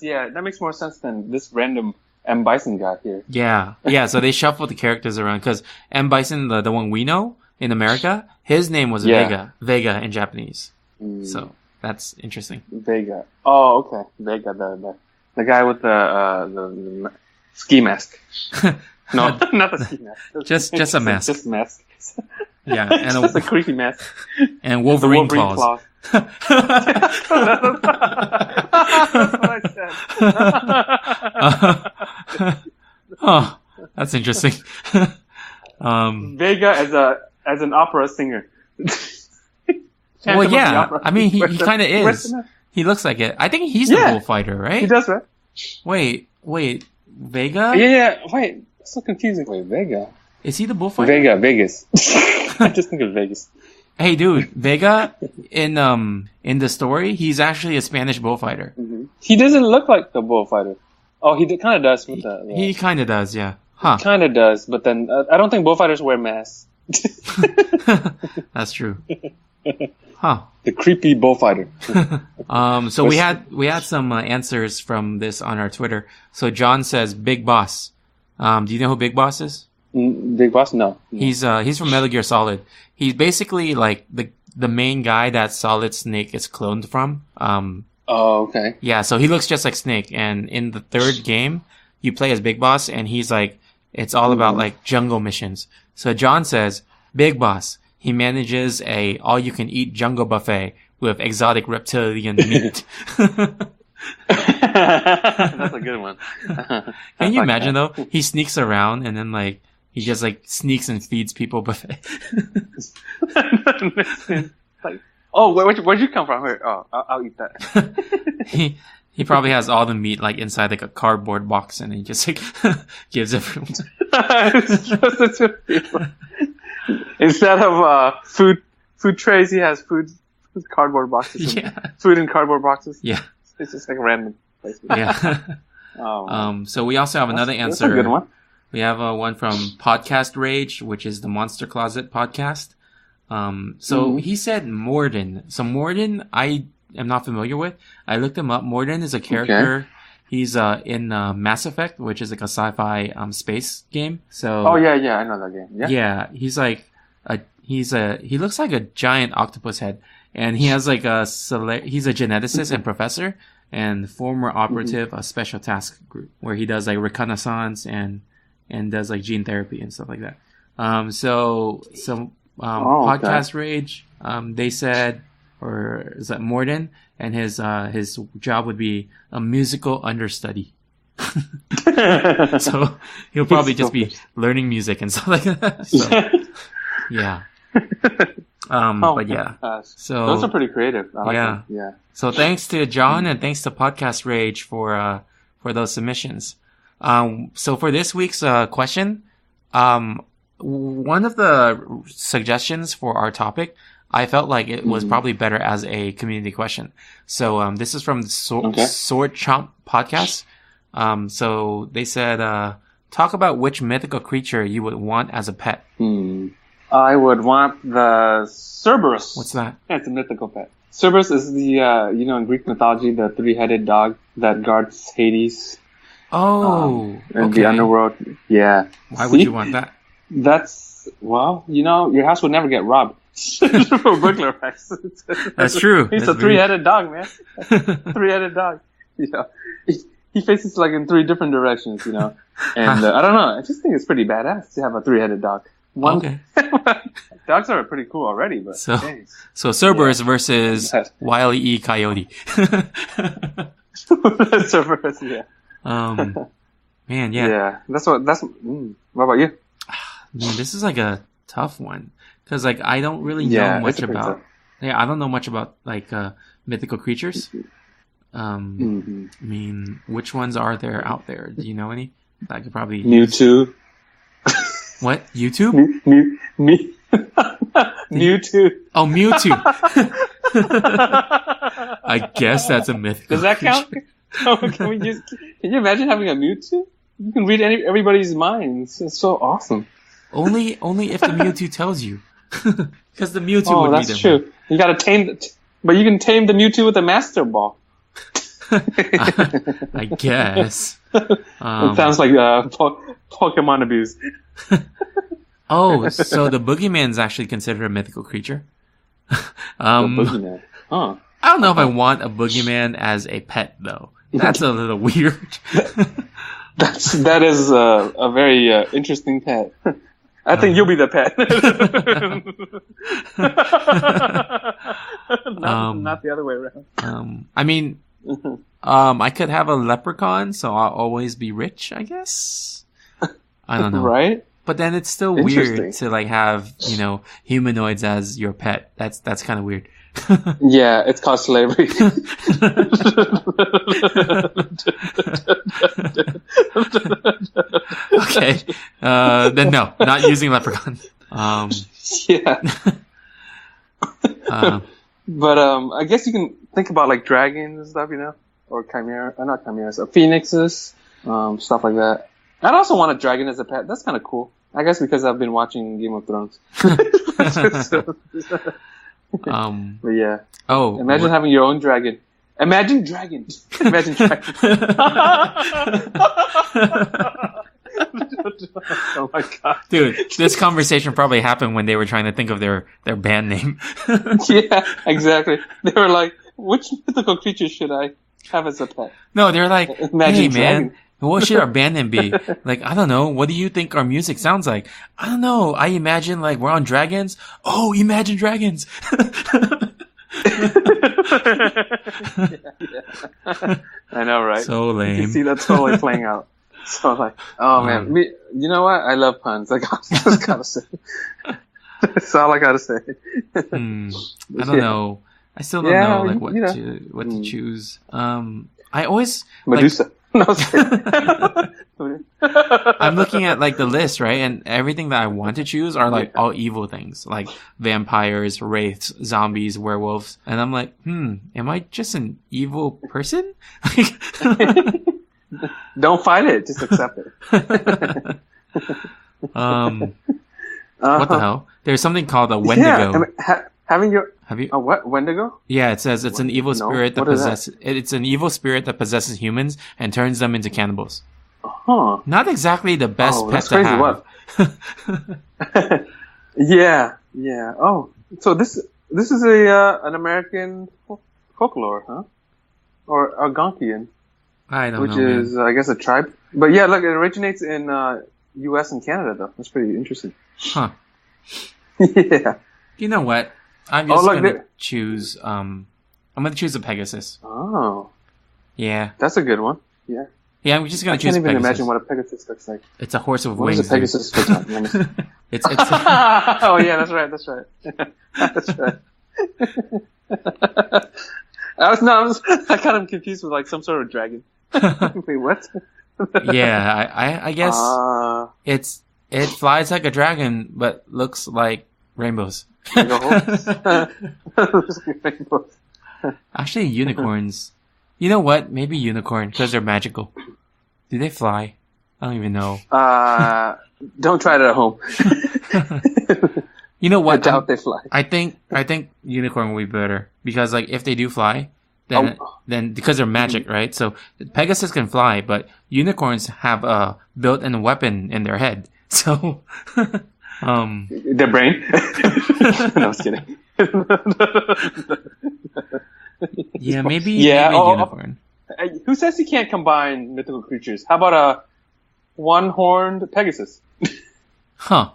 Yeah, that makes more sense than this random M. Bison guy here. Yeah. So they shuffled the characters around because M. Bison, the one we know in America, his name was Yeah. Vega in Japanese. So that's interesting. Vega. Oh, okay. Vega, the guy with the ski mask. No, not the ski mask. Just a mask. Just a mask. Yeah, and Just a creepy mask. and Wolverine claws. That's what I said. Oh, that's interesting. Vega as an opera singer. Well, Phantom of the yeah. Opera. I mean, he kind of Where's is. the- He looks like it. I think he's the Yeah. bullfighter, right? He does, right? Wait. Vega? Yeah. Wait, that's so confusing. Wait, Vega. Is he the bullfighter? Vegas. I just think of Vegas. Hey, dude, Vega in the story, he's actually a Spanish bullfighter. He doesn't look like the bullfighter. Oh, he kind of does with the. He kind of does, yeah. Huh. Kind of does, but then I don't think bullfighters wear masks. That's true. Huh. The creepy bullfighter. So we had some answers from this on our Twitter. So John says Big Boss. Do you know who Big Boss is? Big Boss? No. He's from Metal Gear Solid. He's basically like the main guy that Solid Snake is cloned from. Oh, okay. Yeah, so he looks just like Snake, and in the third game, you play as Big Boss, and he's like, it's all about like jungle missions. So John says, Big Boss, he manages a all-you-can-eat jungle buffet with exotic reptilian meat. That's a good one. Can you imagine though? He sneaks around and then like he just like sneaks and feeds people buffet. Like, oh, where'd you come from? Here, oh, I'll eat that. He probably has all the meat like inside like a cardboard box, and he just like gives everyone. Instead of food trays, he has food cardboard boxes. Yeah. Food in cardboard boxes. Yeah. It's just like a random place. Yeah. Oh. So we also have another That's answer. a good one. We have one from Podcast Rage, which is the Monster Closet podcast. So he said Morden. So Morden, I am not familiar with. I looked him up. Morden is a character. Okay. He's in Mass Effect, which is like a sci-fi space game. So Oh yeah, I know that game. Yeah. yeah, he's like he looks like a giant octopus head, and he has like he's a geneticist and professor and former operative a special task group where he does like reconnaissance and does like gene therapy and stuff like that. Podcast Rage, they said, or is that Morden, and his job would be a musical understudy. So he'll probably just be learning music and stuff like that. So, yeah. But yeah. Gosh. So Those are pretty creative. I like yeah. them. Yeah. So thanks to John and thanks to Podcast Rage for those submissions. So for this week's question, one of the suggestions for our topic, I felt like it was probably better as a community question. So this is from the Sword Chomp podcast. So they said, talk about which mythical creature you would want as a pet. I would want the Cerberus. What's that? It's a mythical pet. Cerberus is the, in Greek mythology, the three-headed dog that guards Hades. Oh, in the underworld. Yeah. Why would you want that? Well, your house would never get robbed. For burglarized. That's true. He's a three-headed dog, man. Three-headed dog. He faces like in three different directions, And I don't know. I just think it's pretty badass to have a three-headed dog. Okay. Dogs are pretty cool already, but so Cerberus versus Wile E. Coyote. Cerberus, yeah. Man, yeah. Yeah, what about you? Man, this is like a tough one because like I don't really know much about. Yeah, I don't know much about like mythical creatures. I mean, which ones are there out there? Do you know any? I could probably Mewtwo. What? YouTube? Mewtwo. Oh, Mewtwo. I guess that's a mythical. Does that count? Can you imagine having a Mewtwo? You can read everybody's minds. It's so awesome. Only if the Mewtwo tells you. Because the Mewtwo would read them. Oh, that's true. You gotta tame but you can tame the Mewtwo with a Master Ball. I guess. It sounds like Pokemon abuse. Oh, so the boogeyman's actually considered a mythical creature? The boogeyman. Huh. I don't know if I want a boogeyman as a pet, though. That's a little weird. That is a very interesting pet. I think you'll be the pet. Not the other way around. I mean, I could have a leprechaun, so I'll always be rich, I guess. I don't know. Right? But then it's still weird to like have, humanoids as your pet. That's kind of weird. Yeah, it's called slavery. Okay. Then no, not using leprechaun. Yeah. But I guess you can think about like dragons and stuff, or not chimeras, phoenixes, stuff like that. I'd also want a dragon as a pet. That's kind of cool. I guess because I've been watching Game of Thrones. But yeah. Oh. Imagine having your own dragon. Imagine dragons. Imagine dragons. Oh my god. Dude, this conversation probably happened when they were trying to think of their band name. Yeah, exactly. They were like, which mythical creature should I have as a pet? No, they're like, Imagine hey man, what should our band name be? Like, I don't know. What do you think our music sounds like? I don't know. I imagine like we're on dragons. Oh, Imagine Dragons. I know, right? So lame. You can see that totally playing out. So like, oh man, you know what? I love puns. I just gotta say. That's all I gotta say. I don't know. I still don't know like what to choose. I always Medusa. No, I'm looking at like the list, right? And everything that I want to choose are like all evil things, like vampires, wraiths, zombies, werewolves. And I'm like, am I just an evil person? Don't fight it, just accept it. What the hell? There's something called a Wendigo. Have you a what? Wendigo? Yeah, it says it's an evil spirit that possesses. It's an evil spirit that possesses humans and turns them into cannibals. Huh. Not exactly the best pet to crazy. have. What? Yeah. Oh, so this is an American folklore, huh? Or Algonquian? I don't know. Which is, I guess, a tribe. But yeah, look, it originates in U.S. and Canada, though. That's pretty interesting. Huh. Yeah. You know what? I'm just gonna choose. I'm gonna choose a Pegasus. Oh. Yeah. That's a good one. Yeah. Yeah, I'm just gonna choose. I can't even Pegasus. imagine what a Pegasus looks like. It's a horse with what wings. What is a Pegasus look like? It's. Oh yeah, that's right. That's right. I kind of confused with like some sort of dragon. Wait, what? Yeah, I guess it flies like a dragon, but looks like rainbows. Actually, unicorns. You know what? Maybe unicorn because they're magical. Do they fly? I don't even know. Don't try it at home. You know what? I doubt they fly. I think unicorn will be better because like if they do fly, then because they're magic, right? So Pegasus can fly, but unicorns have a built-in weapon in their head. So, Their brain? No, I was kidding. yeah, maybe Yeah, maybe a unicorn. Who says you can't combine mythical creatures? How about a one-horned Pegasus? Huh.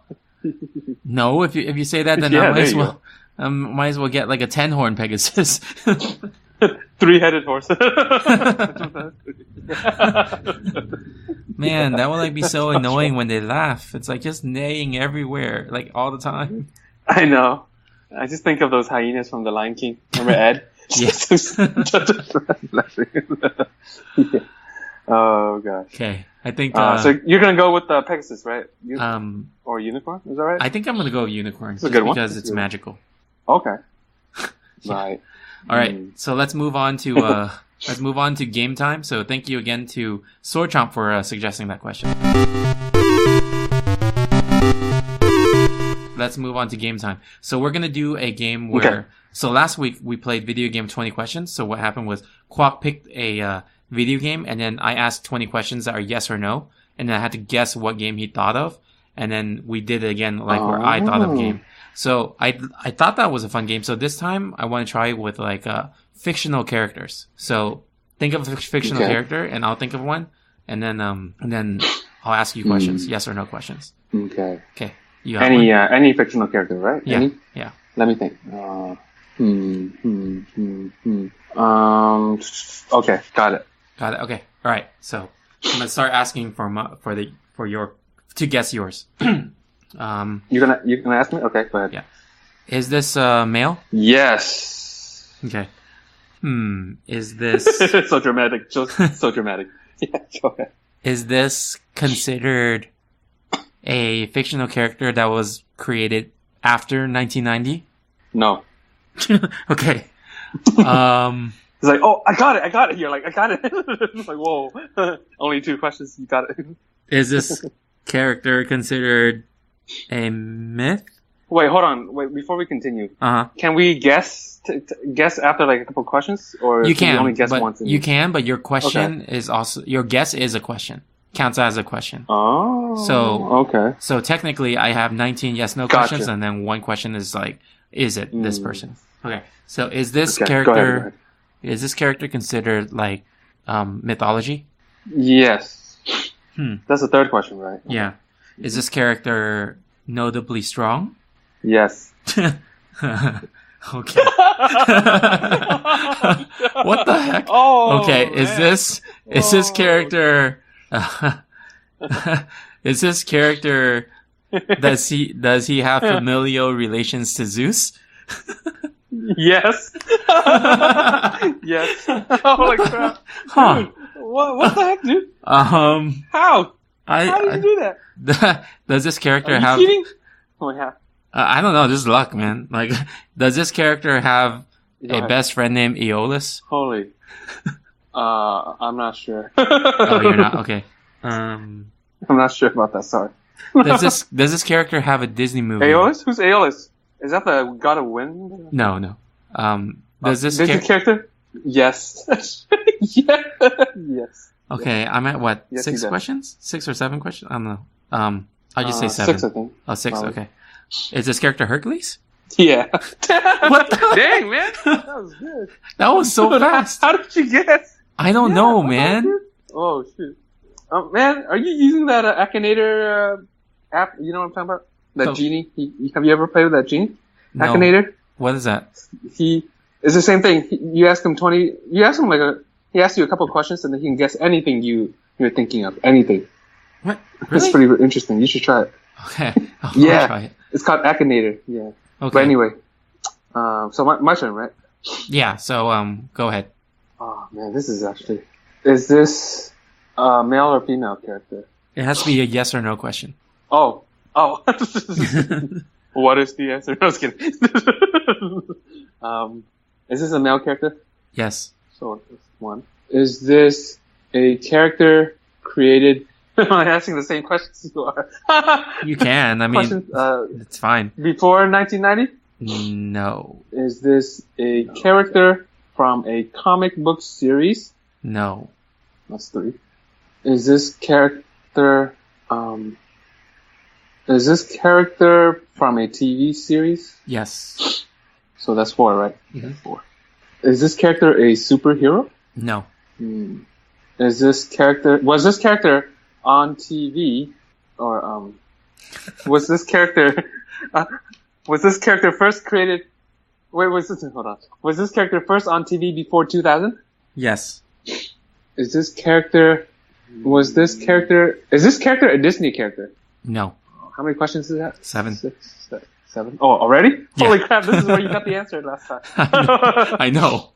No, if you say that, then Yeah, I there might as well get like a 10-horn Pegasus. Three-headed horse. Man, that would like be so annoying when they laugh. It's like just neighing everywhere, like all the time. I know. I just think of those hyenas from The Lion King. Remember Ed? Yes. Yeah. Oh gosh. Okay, I think. So you're gonna go with Pegasus, right? Or unicorn? Is that right? I think I'm gonna go with unicorn It's a good one. because It's it's good. magical. Okay. Right. All right, so let's move on to game time. So thank you again to Sword Chomp for suggesting that question. Let's move on to game time. So we're gonna do a game where. Okay. So last week we played video game 20 questions. So what happened was Quoc picked a video game, and then I asked 20 questions that are yes or no, and then I had to guess what game he thought of, and then we did it again like where I thought of a game. So I thought that was a fun game. So this time I want to try with like fictional characters. So think of a fictional character, and I'll think of one, and then I'll ask you questions, yes or no questions. Okay. Okay. You have one? Any fictional character, right? Yeah. Any? Yeah. Let me think. Okay, got it. Got it. Okay. All right. So I'm gonna start asking to guess yours. You're gonna ask me? Okay, go ahead. Yeah. Is this male? Yes. Okay. Is this So dramatic. Just so dramatic. Yeah, go ahead. is this considered a fictional character that was created after 1990? No. Okay. It's like, oh, I got it. You're like, I got it. It's like, whoa. Only 2 questions. You got it. Is this character considered a myth? Wait, hold on. Wait, before we continue, can we guess after like a couple questions, or You can we can, only guess but once? you can, but your question is also your guess is a question. Counts as a question. Oh. So okay. So technically, I have 19 yes/no Gotcha. questions, and then one question is like, is it this person? Okay. So is this Okay, character? go ahead. Is this character considered like mythology? Yes. Hmm. That's the 3rd question, right? Yeah. Is this character notably strong? Yes. Okay. What the heck? Oh. Okay. Man. Is this character? Is this character? Does he have familial relations to Zeus? Yes. Yes. Holy crap. Huh. Dude, what the heck, dude? How How did you do that? does this character Are you have? kidding? Oh yeah. I don't know. This is luck, man. Like, does this character have Go a ahead. best friend named Aeolus? Holy. I'm not sure. Oh, you're not. Okay. I'm not sure about that. Sorry. Does this character have a Disney movie? Aeolus? Who's Aeolus? Is that the God of Wind? No. Does this Disney character? Yes. Yeah. Yes. Okay, I'm at what? Yes, 6 he does. questions? 6 or 7 questions? I don't know. I'll just say 7. 6, I think. Oh, 6. Probably. Okay. Is this character Hercules? Yeah. What the- Dang, man. That was good. That was so fast. How did you guess? I don't know, man. Oh, shoot. Man, are you using that Akinator app? You know what I'm talking about? That Oh. genie? Have you ever played with that genie? No. Akinator? What is that? It's the same thing. You ask him he asks you a couple of questions and then he can guess anything you're thinking of. Anything. What? It's Really? pretty interesting. You should try it. Okay. I'll Yeah. try it. It's called Akinator. Yeah. Okay. But anyway. So my turn, right? Yeah, so, go ahead. Oh man, is this a male or female character? It has to be a yes or no question. Oh. What is the answer? I was kidding. Is this a male character? Yes. So that's 1. Is this a character created? Am I asking the same questions you are? You can. I mean, Questions, it's fine. before 1990? No. Is this a character from a comic book series? No. That's 3. Is this character Is this character from a TV series? Yes. So that's 4, right? Mhm. That's 4. Is this character a superhero? No. Was this character on TV, or was this character first created? Wait, hold on. Was this character first on TV before 2000? Yes. Is this character a Disney character? No. How many questions is that? 7. 6, 7. Oh, already? Yeah. Holy crap! This is where you got the answer last time. I know.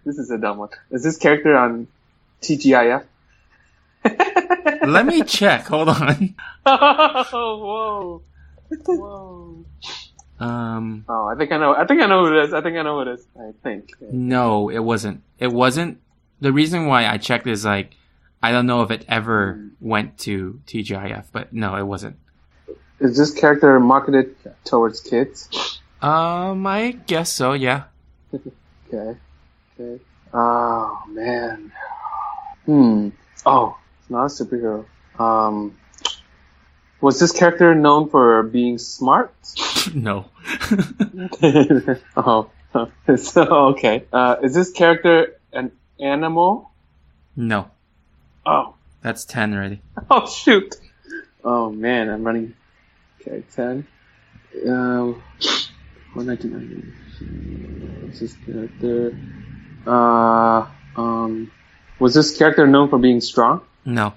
This is a dumb one. Is this character on TGIF? Let me check. Hold on. Whoa. Oh, I think I know who it is. I think. No, it wasn't. It wasn't. The reason why I checked is like, I don't know if it ever went to TGIF, but no, it wasn't. Is this character marketed towards kids? I guess so, yeah. Okay. Oh, man. Oh, it's not a superhero. Was this character known for being smart? No. Oh, so, okay. Is this character an animal? No. Oh. That's 10 already. Oh, shoot. Oh, man, I'm running. Okay, 10. 1990. What's this character? Was this character known for being strong? No.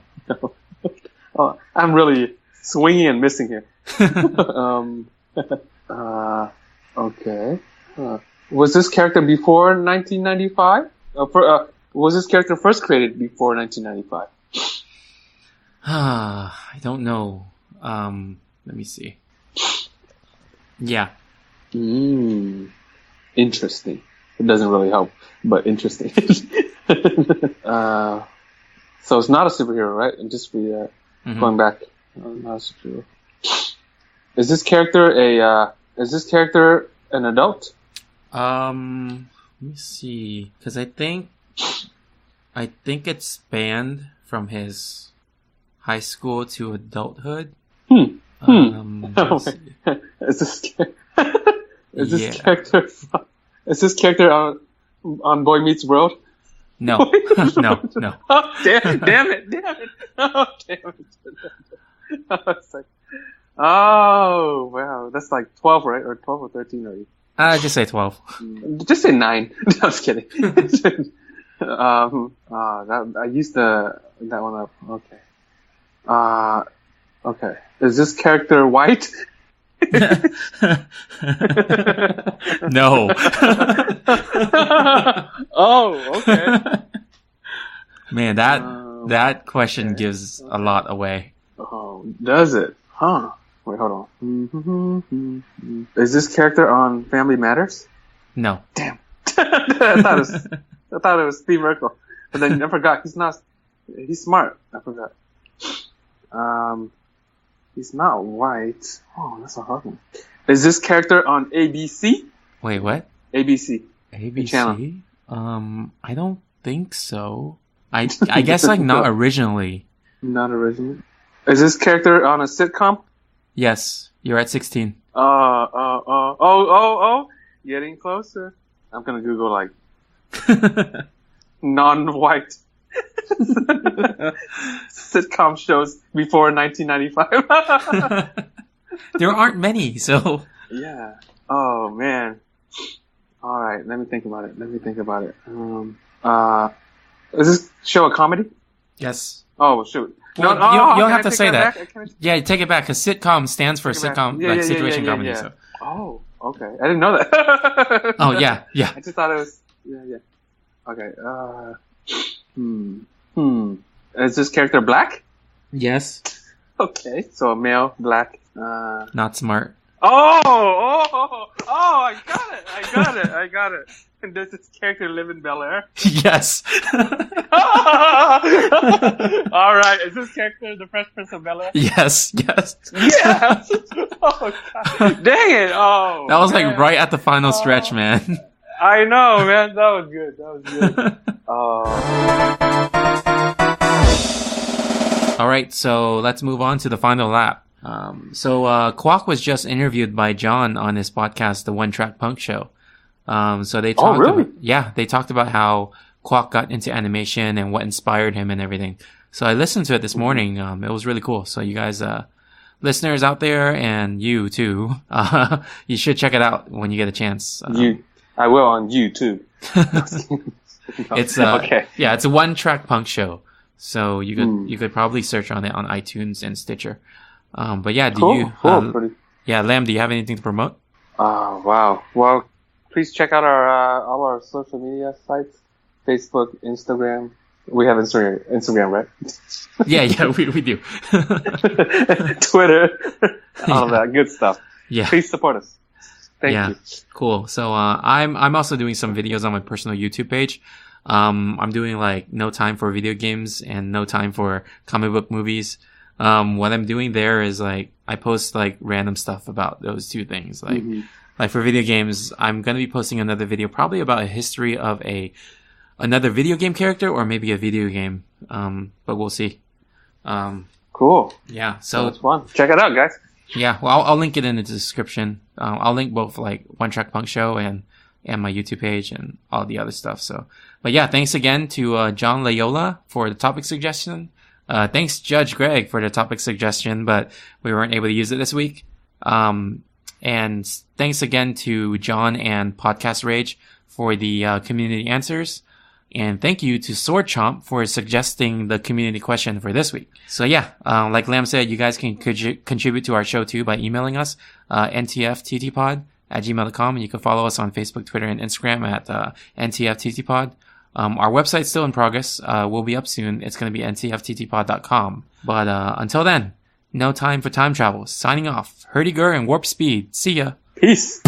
Oh, I'm really swinging and missing here. Okay. Was this character before 1995? Was this character first created before 1995? I don't know. Let me see. Yeah. Interesting. It doesn't really help, but interesting. So it's not a superhero, right? And just going back, not a superhero. Is this character an adult? Let me see, because I think it spanned from his high school to adulthood. Let's see. Is this character on Boy Meets World? No. No. Oh, damn it. Oh, damn it. It's like, oh, wow. That's like 12, right? Or 12 or 13 already. Just say 12. Just say 9. No, I was kidding. I used that one up. Okay. Okay. Is this character white? No. Oh, okay. Man, that question gives a lot away. Oh, does it? Huh. Wait, hold on. Is this character on Family Matters? No. Damn. I thought it was Steve Urkel. But then I forgot. He's smart. I forgot. He's not white. Oh, that's a hard one. Is this character on ABC? Wait, what? ABC. ABC? Channel. I don't think so. I guess like not originally. Not originally. Is this character on a sitcom? Yes, you're at 16. Getting closer. I'm gonna Google like non-white sitcom shows before 1995. There aren't many, so. Yeah. Oh man. All right. Let me think about it. Is this show a comedy? Yes. Oh shoot. Well, No, you don't can I have to take say that. back? Can I- Yeah, take it back, because sitcom stands for Take it back. sitcom, Yeah, like yeah, situation yeah, comedy. yeah. So. Oh, okay. I didn't know that. Oh yeah. I just thought it was. Yeah. Okay. Is this character black? Yes. Okay. So a male, black. Not smart. Oh! I got it. And does this character live in Bel Air? Yes. All right. Is this character the Fresh Prince of Bel Air? Yes. Yes! Oh, God. Dang it! Oh, That was man. like right at the final stretch, man. I know, man. That was good. All right, so let's move on to the final lap. So Quoc was just interviewed by John on his podcast, the OneTrackPunk Show. So they talked really? they talked about how Quoc got into animation and what inspired him and everything. So I listened to it this morning. It was really cool. So you guys, listeners out there and you too, you should check it out when you get a chance. I will on YouTube. It's okay. Yeah, it's a OneTrackPunk Show. So you could probably search on it on iTunes and Stitcher. But yeah, Cool. Lam, do you have anything to promote? Oh, wow. Well, please check out all our social media sites. Facebook, Instagram. We have Instagram, right? Yeah, we do. Twitter, all of that good stuff. Yeah. Please support us. Thank you. Cool. So, I'm also doing some videos on my personal YouTube page. I'm doing like no time for video games and no time for comic book movies. What I'm doing there is like, I post like random stuff about those two things. Like for video games, I'm going to be posting another video probably about a history of another video game character or maybe a video game. But we'll see. Cool. Yeah. So it's fun. Check it out, guys. Yeah. Well, I'll link it in the description. I'll link both like OneTrackPunk Show and my YouTube page and all the other stuff. So, but yeah, thanks again to John Layola for the topic suggestion. Thanks Judge Greg for the topic suggestion, but we weren't able to use it this week. And thanks again to John and Podcast Rage for the community answers. And thank you to Sword Chomp for suggesting the community question for this week. So yeah, like Lam said, you guys can contribute to our show too by emailing us, ntfttpod@gmail.com, and you can follow us on Facebook, Twitter, and Instagram at ntfttpod. Our website's still in progress. We'll be up soon. It's going to be ntfttpod.com. But until then, no time for time travel. Signing off. Hurdy-gur and warp speed. See ya. Peace.